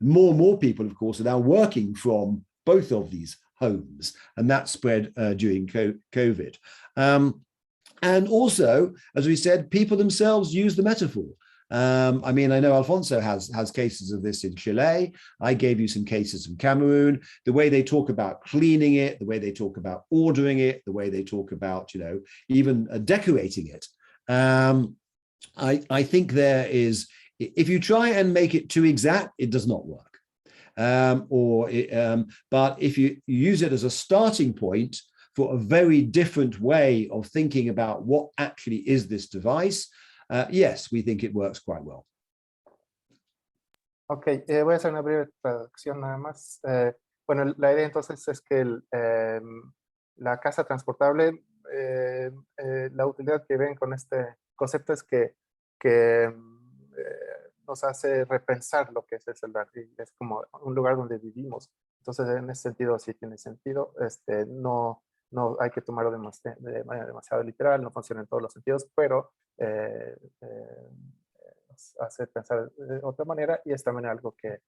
More and more people, of course, are now working from both of these homes, and that spread during COVID. And also, as we said, people themselves use the metaphor. I mean, I know Alfonso has cases of this in Chile. I gave you some cases in Cameroon. The way they talk about cleaning it, the way they talk about ordering it, the way they talk about, even decorating it. I think there is, if you try and make it too exact, it does not work. But if you use it as a starting point for a very different way of thinking about what actually is this device, yes, we think it works quite well. Ok, voy a hacer una breve traducción nada más. Bueno, la idea entonces es que la casa transportable, la utilidad que ven con este concepto es que nos hace repensar lo que es el celular. Y es como un lugar donde vivimos. Entonces, en ese sentido, sí tiene sentido. No hay que tomarlo de manera demasiado literal, no funciona en todos los sentidos, pero nos hace pensar de otra manera, y es también algo que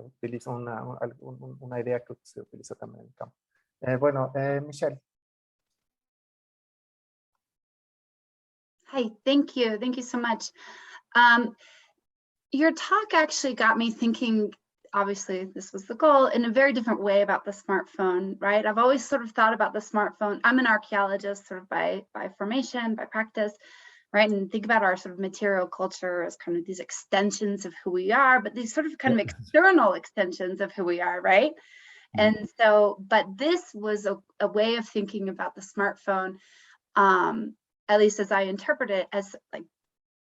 utiliza una idea que se utiliza también en el campo. Bueno, Michelle. Hi, thank you. Thank you so much. Your talk actually got me thinking, obviously this was the goal, in a very different way about the smartphone, right? I've always sort of thought about the smartphone. I'm an archaeologist sort of by formation, by practice, right? And think about our sort of material culture as kind of these extensions of who we are, but these sort of kind of external extensions of who we are, right? And so, but this was a way of thinking about the smartphone, at least as I interpret it, as like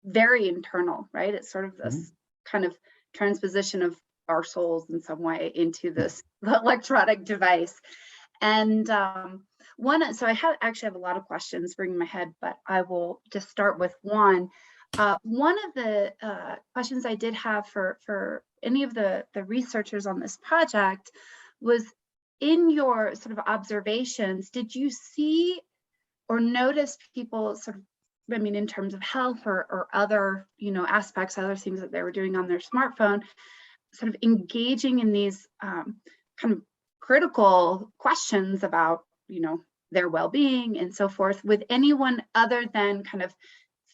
very internal, right? It's sort of this kind of transposition of our souls in some way into this electronic device. And so I actually have a lot of questions ringing in my head, but I will just start with one. One of the questions I did have for any of the researchers on this project was, in your sort of observations, did you see or notice people sort of, I mean, in terms of health or other, aspects, other things that they were doing on their smartphone, sort of engaging in these kind of critical questions about, their well-being and so forth with anyone other than kind of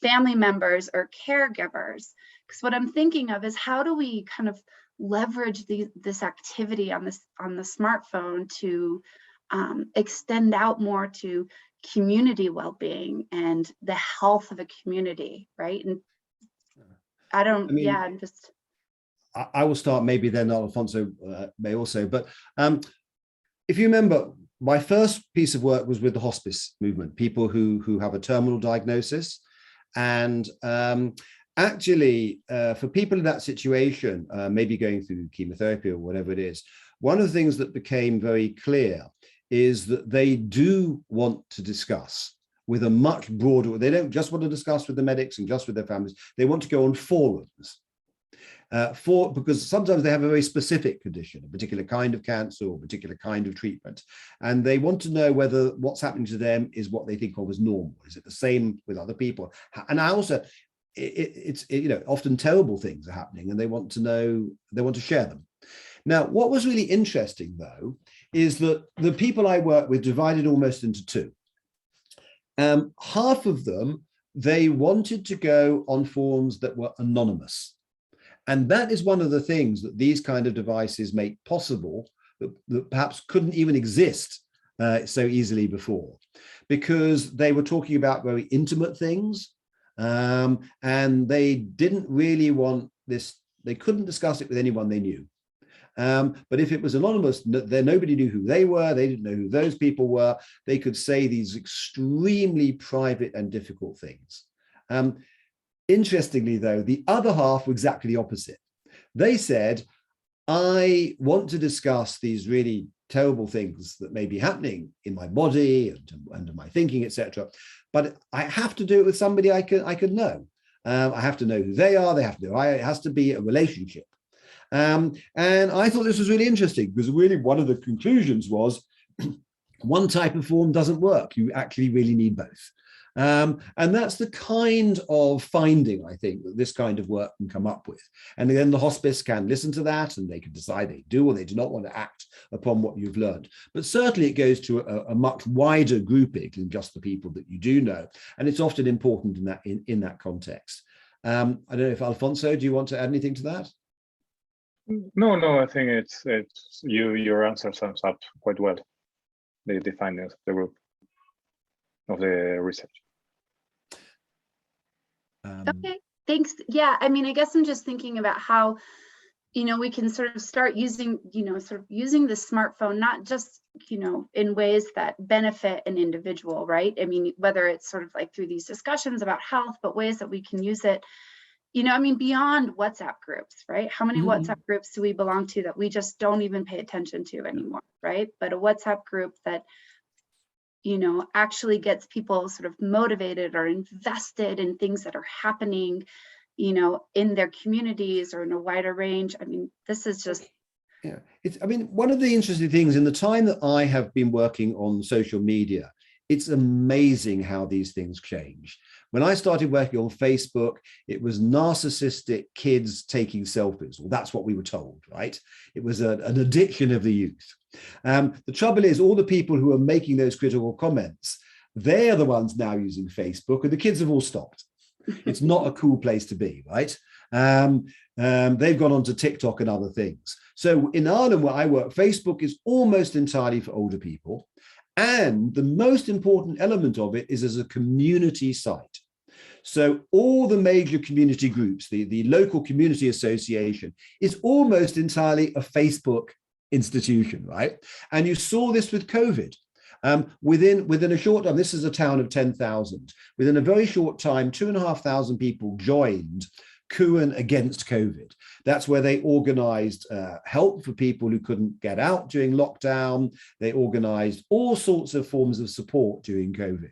family members or caregivers? Because what I'm thinking of is, how do we kind of leverage this activity on the smartphone to extend out more to community well-being and the health of a community, right? And I will start, maybe then Alfonso may also, but if you remember, my first piece of work was with the hospice movement, people who have a terminal diagnosis. And actually, for people in that situation, maybe going through chemotherapy or whatever it is, one of the things that became very clear is that they do want to discuss with a much broader, they don't just want to discuss with the medics and just with their families, they want to go on forums. Because sometimes they have a very specific condition, a particular kind of cancer or a particular kind of treatment, and they want to know whether what's happening to them is what they think of as normal. Is it the same with other people? And I also, it's often terrible things are happening, and they want to know, they want to share them. Now, what was really interesting, though, is that the people I work with divided almost into two. Half of them, they wanted to go on forums that were anonymous. And that is one of the things that these kind of devices make possible that perhaps couldn't even exist so easily before, because they were talking about very intimate things, and they didn't really want this, they couldn't discuss it with anyone they knew. But if it was anonymous, nobody knew who they were, they didn't know who those people were, they could say these extremely private and difficult things. Interestingly, though, the other half were exactly the opposite. They said, I want to discuss these really terrible things that may be happening in my body and my thinking, etc. But I have to do it with somebody I could know. I have to know who they are. They have to know. It has to be a relationship. And I thought this was really interesting, because really one of the conclusions was one type of form doesn't work. You actually really need both. And that's the kind of finding, I think, that this kind of work can come up with. And then the hospice can listen to that, and they can decide they do or they do not want to act upon what you've learned. But certainly it goes to a much wider grouping than just the people that you do know. And it's often important in that context. I don't know if Alfonso, do you want to add anything to that? No, I think it's your answer sums up quite well the findings of the group, of the research. Okay, thanks. Yeah, I mean, I guess I'm just thinking about how, we can sort of start using, using the smartphone, not just, in ways that benefit an individual, right? I mean, whether it's sort of like through these discussions about health, but ways that we can use it, you know, I mean, beyond WhatsApp groups, right? How many WhatsApp groups do we belong to that we just don't even pay attention to anymore, right? But a WhatsApp group that, you know, actually gets people sort of motivated or invested in things that are happening, you know, in their communities or in a wider range. I mean, this is just. Yeah, I mean, one of the interesting things in the time that I have been working on social media, it's amazing how these things change. When I started working on Facebook, it was narcissistic kids taking selfies. Well, that's what we were told, right? It was an addiction of the youth. The trouble is, all the people who are making those critical comments, they're the ones now using Facebook, and the kids have all stopped. It's not a cool place to be, right? They've gone on to TikTok and other things. So in Ireland, where I work, Facebook is almost entirely for older people. And the most important element of it is as a community site. So all the major community groups, the local community association, is almost entirely a Facebook institution, right? And you saw this with COVID. Within a short time, this is a town of 10,000. Within a very short time, 2,500 people joined Cuan against COVID. That's where they organized help for people who couldn't get out during lockdown. They organized all sorts of forms of support during COVID,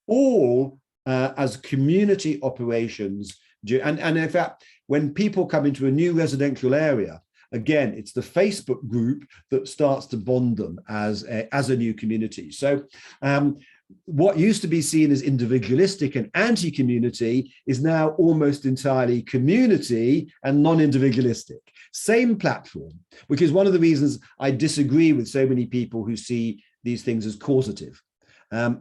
all as community operations. And in fact, when people come into a new residential area, again, it's the Facebook group that starts to bond them as a new community. So what used to be seen as individualistic and anti-community is now almost entirely community and non-individualistic. Same platform, which is one of the reasons I disagree with so many people who see these things as causative.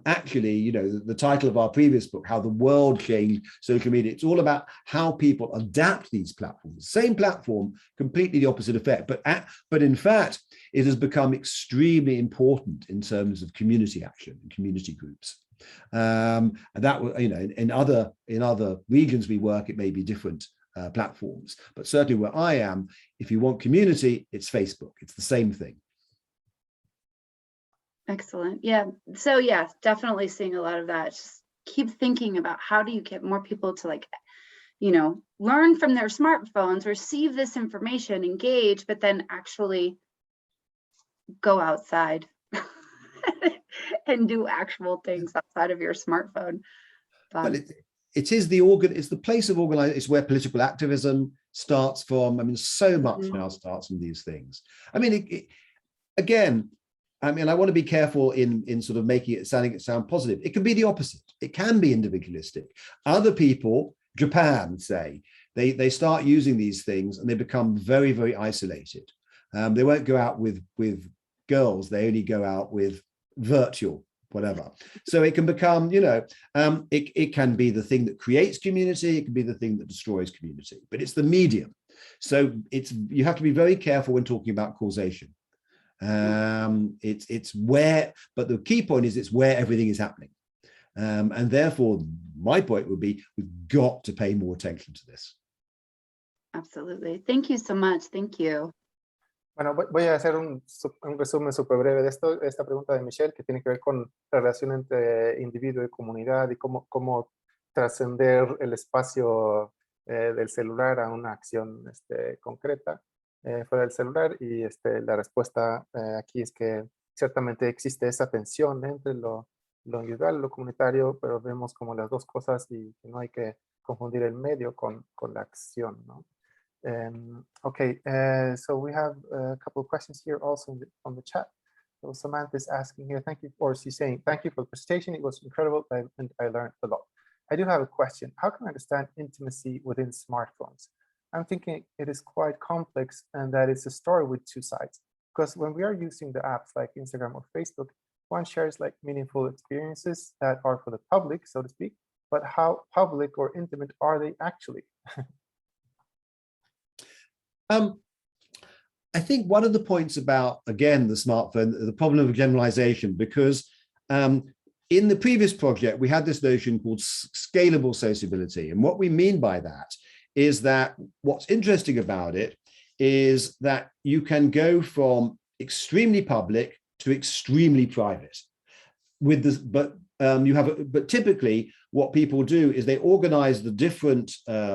Actually, you know, the title of our previous book, How the World Changed Social Media, it's all about how people adapt these platforms. Same platform, completely the opposite effect. But in fact, it has become extremely important in terms of community action and community groups. And that, you know, in other regions we work, it may be different platforms. But certainly where I am, if you want community, it's Facebook. It's the same thing. Excellent. Yeah. So yeah, definitely seeing a lot of that. Just keep thinking about how do you get more people to, like, you know, learn from their smartphones, receive this information, engage, but then actually go outside and do actual things outside of your smartphone. Well, it is it's the place of organization. It's where political activism starts from. I mean, so much now starts from these things. I mean, again, I mean, I want to be careful in sort of making it sound positive. It can be the opposite. It can be individualistic. Other people, Japan, say, they start using these things and they become very, very isolated. They won't go out with girls. They only go out with virtual whatever. So it can become, you know, it can be the thing that creates community. It can be the thing that destroys community. But it's the medium. So you have to be very careful when talking about causation. It's where, but the key point is it's where everything is happening. And therefore, my point would be, we've got to pay more attention to this. Absolutely. Thank you so much. Thank you. Bueno, voy a hacer un resumen súper breve de esta pregunta de Michelle, que tiene que ver con la relación entre individuo y comunidad y cómo trascender el espacio del celular a una acción concreta fuera del celular. Y la respuesta aquí es que ciertamente existe esa tensión entre lo individual y lo comunitario, pero vemos como las dos cosas y no hay que confundir el medio con la acción, ¿no? Okay, so we have a couple of questions here also on the chat. So Samantha is asking here, thank you, or she's saying, thank you for the presentation. It was incredible and I learned a lot. I do have a question. How can I understand intimacy within smartphones? I'm thinking it is quite complex and that it's a story with two sides. Because when we are using the apps like Instagram or Facebook, one shares like meaningful experiences that are for the public, so to speak, but how public or intimate are they actually? I think one of the points about, again, the smartphone, the problem of generalization, because in the previous project, we had this notion called scalable sociability. And what we mean by that is that what's interesting about it is that you can go from extremely public to extremely private with this, but but typically what people do is they organize the different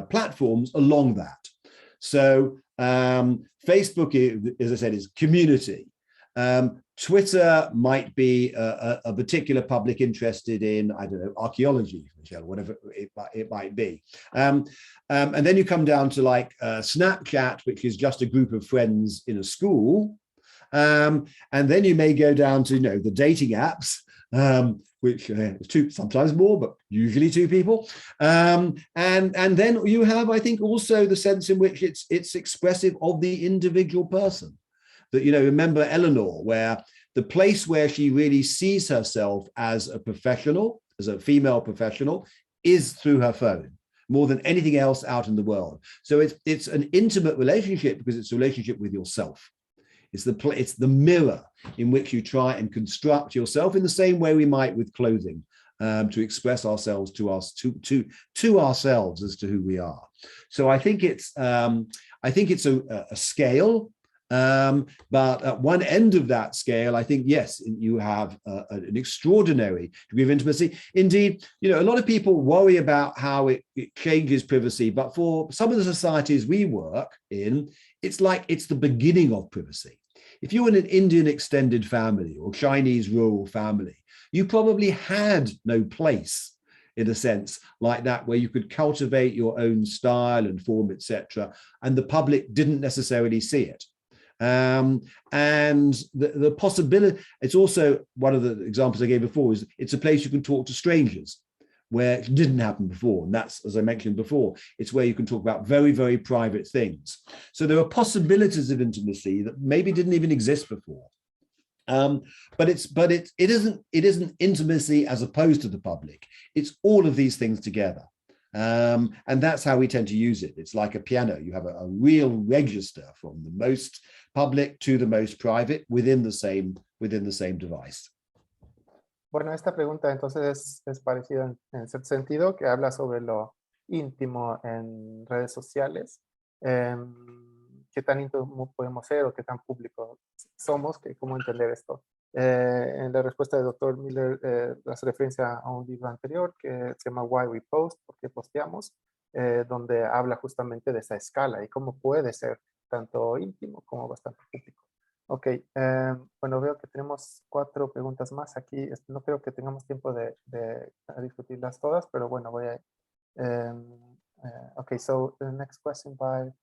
platforms along that. So Facebook, as I said, is community. Twitter might be a particular public interested in, I don't know, archaeology, whatever it might be. And then you come down to like Snapchat, which is just a group of friends in a school. And then you may go down to, the dating apps, which two, sometimes more, but usually two people. And then you have, I think, also the sense in which it's expressive of the individual person. That, remember Eleanor, where the place where she really sees herself as a professional, as a female professional, is through her phone, more than anything else out in the world. So it's an intimate relationship because it's a relationship with yourself. It's the mirror in which you try and construct yourself in the same way we might with clothing, to express ourselves to ourselves as to who we are. So I think it's a scale. But at one end of that scale, I think, yes, you have an extraordinary degree of intimacy. Indeed, a lot of people worry about how it changes privacy, but for some of the societies we work in, it's like it's the beginning of privacy. If you're in an Indian extended family or Chinese rural family, you probably had no place, in a sense, like that, where you could cultivate your own style and form, etc., and the public didn't necessarily see it. And the possibility, it's also one of the examples I gave before, is it's a place you can talk to strangers, where it didn't happen before. And that's, as I mentioned before, it's where you can talk about very, very private things. So there are possibilities of intimacy that maybe didn't even exist before. But it isn't intimacy as opposed to the public. It's all of these things together. And that's how we tend to use it. It's like a piano. You have a real register from the most public to the most private within the same device. Bueno, esta pregunta entonces es parecida en cierto sentido, que habla sobre lo íntimo en redes sociales. ¿Qué tan íntimo podemos ser o qué tan público somos? ¿Cómo entender esto? En la respuesta del doctor Miller hace referencia a un libro anterior que se llama Why We Post, ¿por qué posteamos? Donde habla justamente de esa escala y cómo puede ser tanto íntimo como bastante público. Ok, bueno, veo que tenemos 4 preguntas más aquí. No creo que tengamos tiempo de discutirlas todas, pero bueno, voy a... okay, so the next question by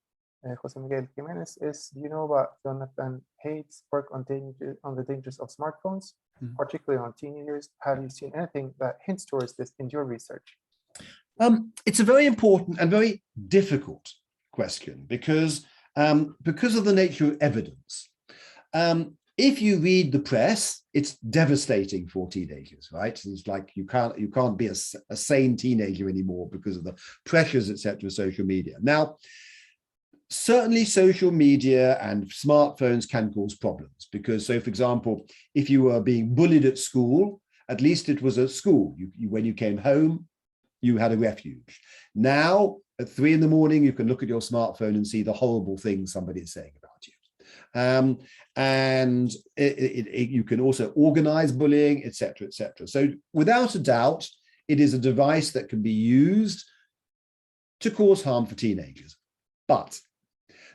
Jose Miguel Jimenez is, do you know about Jonathan Haid's work on the dangers of smartphones, particularly on teenagers? Have you seen anything that hints towards this in your research? It's a very important and very difficult question because of the nature of evidence. If you read the press, it's devastating for teenagers, right? It's like you can't be a sane teenager anymore because of the pressures, etc., of social media. Now, certainly social media and smartphones can cause problems because, so for example, if you were being bullied at school, at least it was at school. When you came home, you had a refuge. Now, at 3 in the morning, you can look at your smartphone and see the horrible things somebody is saying about you. And you can also organize bullying, etc., etc. So without a doubt, it is a device that can be used to cause harm for teenagers. But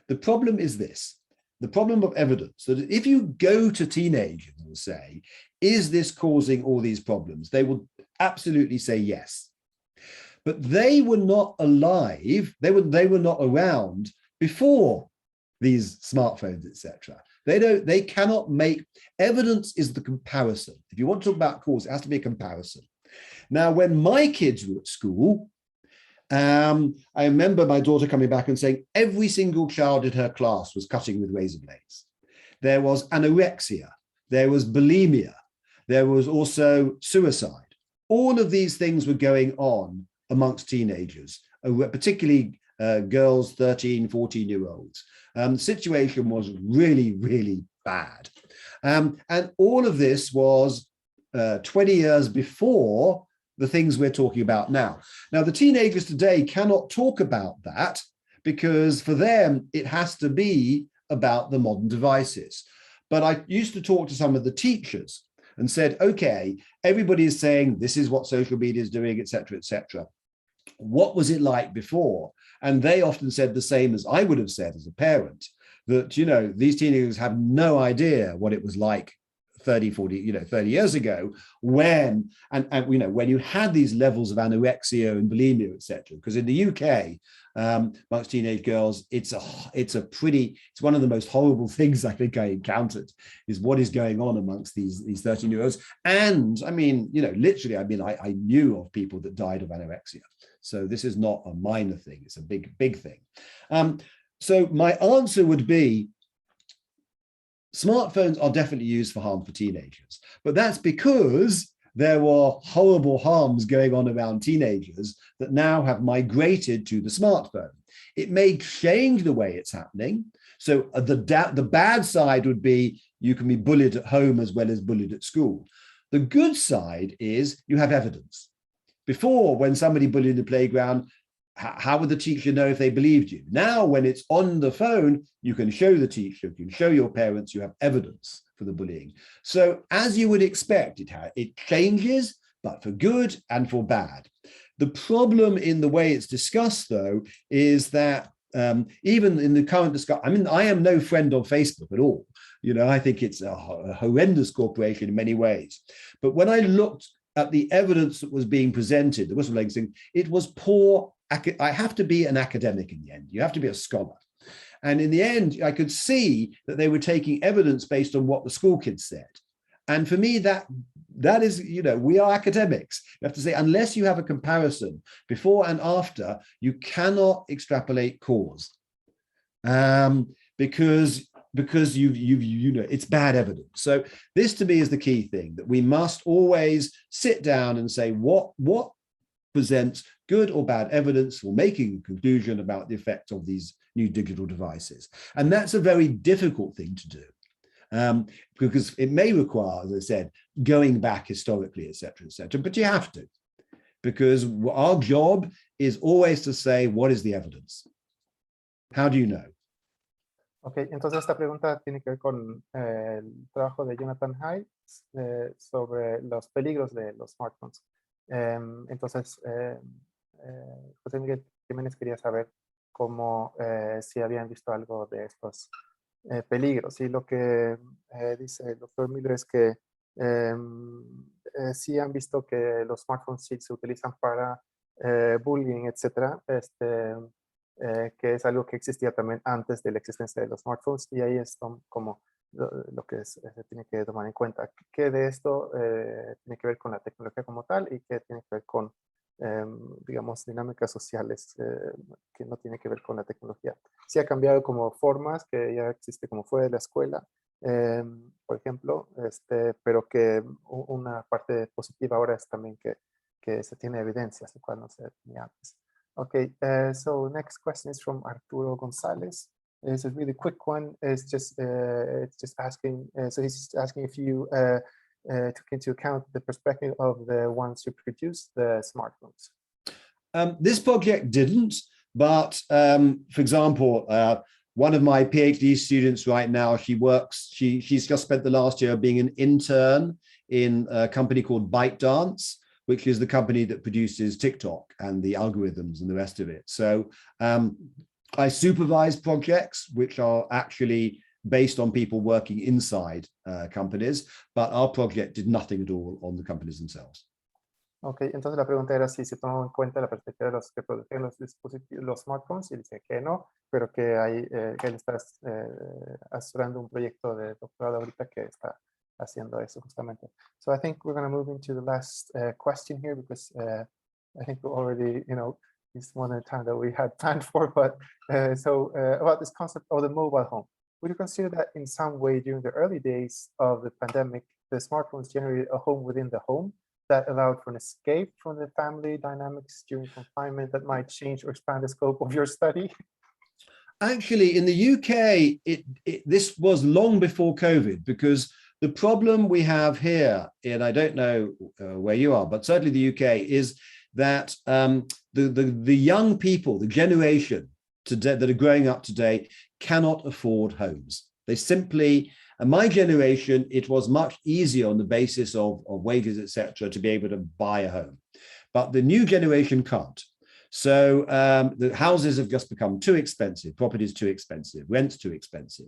the problem is this, the problem of evidence, that if you go to teenagers and say, is this causing all these problems? They will absolutely say yes. But they were not alive, they were not around before these smartphones, etc. They cannot make, evidence is the comparison. If you want to talk about cause, it has to be a comparison. Now, when my kids were at school, I remember my daughter coming back and saying every single child in her class was cutting with razor blades. There was anorexia, there was bulimia, there was also suicide. All of these things were going on amongst teenagers, particularly girls, 13, 14-year-olds. The situation was really, really bad. And all of this was 20 years before the things we're talking about now. Now, the teenagers today cannot talk about that because for them, it has to be about the modern devices. But I used to talk to some of the teachers and said, okay, everybody is saying this is what social media is doing, etc., etc. What was it like before? And they often said the same as I would have said as a parent, that, you know, these teenagers have no idea what it was like 30, 40, 30 years ago, when, and you know, when you had these levels of anorexia and bulimia, etc. Because in the UK, amongst teenage girls, it's one of the most horrible things I think I encountered, is what is going on amongst these 13-year-olds. And I mean, you know, literally, I mean, I knew of people that died of anorexia. So this is not a minor thing, it's a big thing. So my answer would be, smartphones are definitely used for harm for teenagers, but that's because there were horrible harms going on around teenagers that now have migrated to the smartphone. It may change the way it's happening. So the bad side would be you can be bullied at home as well as bullied at school. The good side is you have evidence. Before, when somebody bullied in the playground, how would the teacher know if they believed you? Now, when it's on the phone, you can show the teacher, you can show your parents, you have evidence for the bullying. So as you would expect, it changes, but for good and for bad. The problem in the way it's discussed, though, is that even in the current discussion, I mean, I am no friend of Facebook at all. You know, I think it's a horrendous corporation in many ways. But when I looked at the evidence that was being presented, the whistleblowing thing, it was poor. I have to be an academic in the end. You have to be a scholar. And in the end, I could see that they were taking evidence based on what the school kids said. And for me, that is, you know, we are academics. You have to say, unless you have a comparison before and after, you cannot extrapolate cause. Because you know, it's bad evidence. So this to me is the key thing, that we must always sit down and say what presents good or bad evidence for making a conclusion about the effect of these new digital devices. And that's a very difficult thing to do, because it may require, as I said, going back historically, etc., but you have to, because our job is always to say, what is the evidence? How do you know? Ok, entonces esta pregunta tiene que ver con el trabajo de Jonathan Haidt sobre los peligros de los smartphones. Entonces, José Miguel Jiménez quería saber cómo, si habían visto algo de estos peligros. Y lo que dice el doctor Miller es que sí han visto que los smartphones sí se utilizan para bullying, etcétera, que es algo que existía también antes de la existencia de los smartphones, y ahí es como lo que se tiene que tomar en cuenta. ¿Qué de esto tiene que ver con la tecnología como tal y qué tiene que ver con, digamos, dinámicas sociales que no tiene que ver con la tecnología? Sí ha cambiado como formas, que ya existe como fuera de la escuela, por ejemplo, pero que una parte positiva ahora es también que se tiene evidencias, lo cual no se tenía antes. Okay, so next question is from Arturo Gonzalez. It's a really quick one. It's just asking. So he's just asking if you took into account the perspective of the ones who produced the smartphones. This project didn't, but for example, one of my PhD students right now, she's just spent the last year being an intern in a company called ByteDance, which is the company that produces TikTok and the algorithms and the rest of it. So I supervise projects which are actually based on people working inside companies, but our project did nothing at all on the companies themselves. Ok, entonces la pregunta era si se tomó en cuenta la perspectiva de los que producen los dispositivos, los smartphones, y dice que no, pero que él está asesorando un proyecto de doctorado ahorita que está haciendo eso justamente. So I think we're going to move into the last question here, because I think we already, it's more than the time that we had planned for, but about this concept of the mobile home. Would you consider that in some way during the early days of the pandemic, the smartphones generated a home within the home that allowed for an escape from the family dynamics during confinement that might change or expand the scope of your study? Actually, in the UK, this was long before COVID, because the problem we have here, and I don't know where you are, but certainly the UK, is that the young people, the generation today that are growing up today, cannot afford homes. They simply, And my generation, it was much easier on the basis of wages, etc., to be able to buy a home. But the new generation can't. So the houses have just become too expensive, properties too expensive, rents too expensive.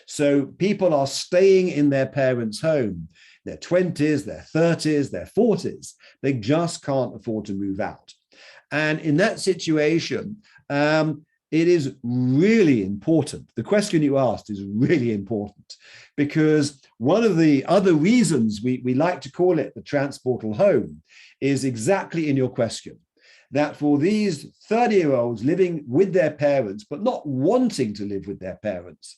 So people are staying in their parents' home, their 20s, their 30s, their 40s. They just can't afford to move out. And in that situation, it is really important. The question you asked is really important, because one of the other reasons we like to call it the transportal home is exactly in your question, that for these 30-year-olds living with their parents, but not wanting to live with their parents,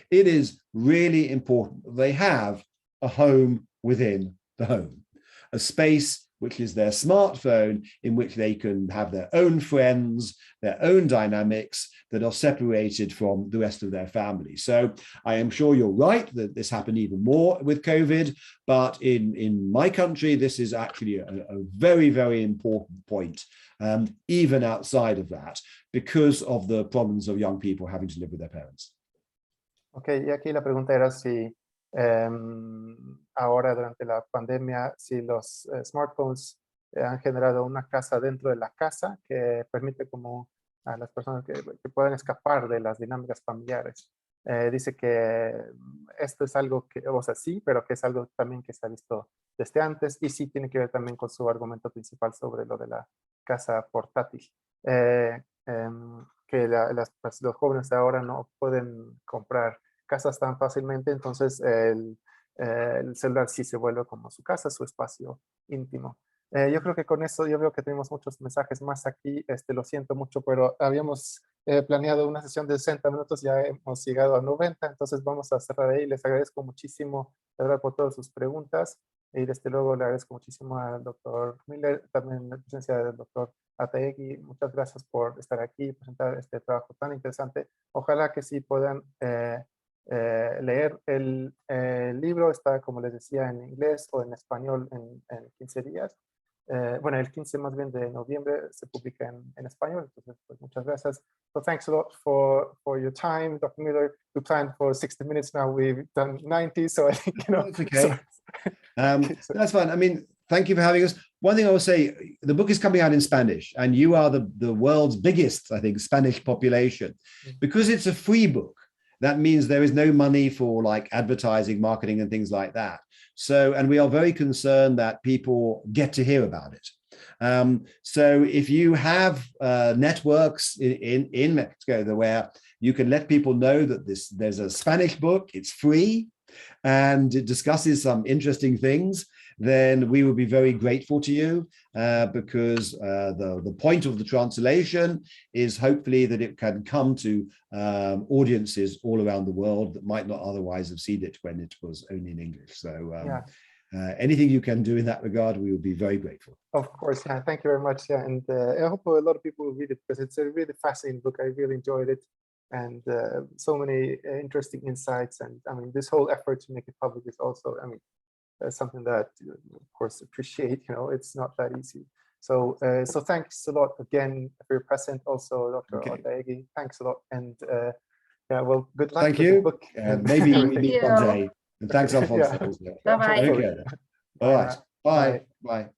it is really important that they have a home within the home, a space which is their smartphone, in which they can have their own friends, their own dynamics that are separated from the rest of their family. So I am sure you're right that this happened even more with COVID, but in my country, this is actually a very, very important point, even outside of that, because of the problems of young people having to live with their parents. Ok, y aquí la pregunta era si ahora durante la pandemia, si los smartphones han generado una casa dentro de la casa que permite como a las personas que puedan escapar de las dinámicas familiares. Dice que esto es algo que, o sea, sí, pero que es algo también que se ha visto desde antes y sí tiene que ver también con su argumento principal sobre lo de la casa portátil. Que los jóvenes de ahora no pueden comprar casas tan fácilmente, entonces el celular sí se vuelve como su casa, su espacio íntimo. Yo creo que con eso, yo veo que tenemos muchos mensajes más aquí, lo siento mucho, pero habíamos planeado una sesión de 60 minutos, ya hemos llegado a 90, entonces vamos a cerrar ahí. Les agradezco muchísimo, de verdad, por todas sus preguntas, y desde luego le agradezco muchísimo al doctor Miller, también la presencia del doctor Ataegui. Muchas gracias por estar aquí y presentar este trabajo tan interesante. Ojalá que sí puedan leer el libro. Está, como les decía, en inglés o en español en 15 días. Bueno, el 15 más bien de noviembre se publica en español. Entonces, pues muchas gracias. So thanks a lot for your time, Dr. Miller. We planned for 60 minutes, now we've done 90, so I think, you know. That's okay. That's fine. I mean, thank you for having us. One thing I will say, the book is coming out in Spanish, and you are the world's biggest, I think, Spanish population. Because it's a free book, that means there is no money for like advertising, marketing, and things like that. So, and we are very concerned that people get to hear about it. So if you have networks in Mexico where you can let people know that there's a Spanish book, it's free, and it discusses some interesting things, then we will be very grateful to you, because the point of the translation is hopefully that it can come to audiences all around the world that might not otherwise have seen it when it was only in English. So anything you can do in that regard, we will be very grateful. Of course, yeah, thank you very much. Yeah, and I hope a lot of people will read it, because it's a really fascinating book. I really enjoyed it, and so many interesting insights. And I mean, this whole effort to make it public is also, I mean, something that, of course, appreciate. You know, it's not that easy. So, so thanks a lot again for your present. Also, Dr. Ataegui, thanks a lot, and yeah, well, good luck. Thank you. Book. Maybe we meet one day. And thanks, Alfonso. Bye bye. Okay. All right. Bye. Bye. Bye.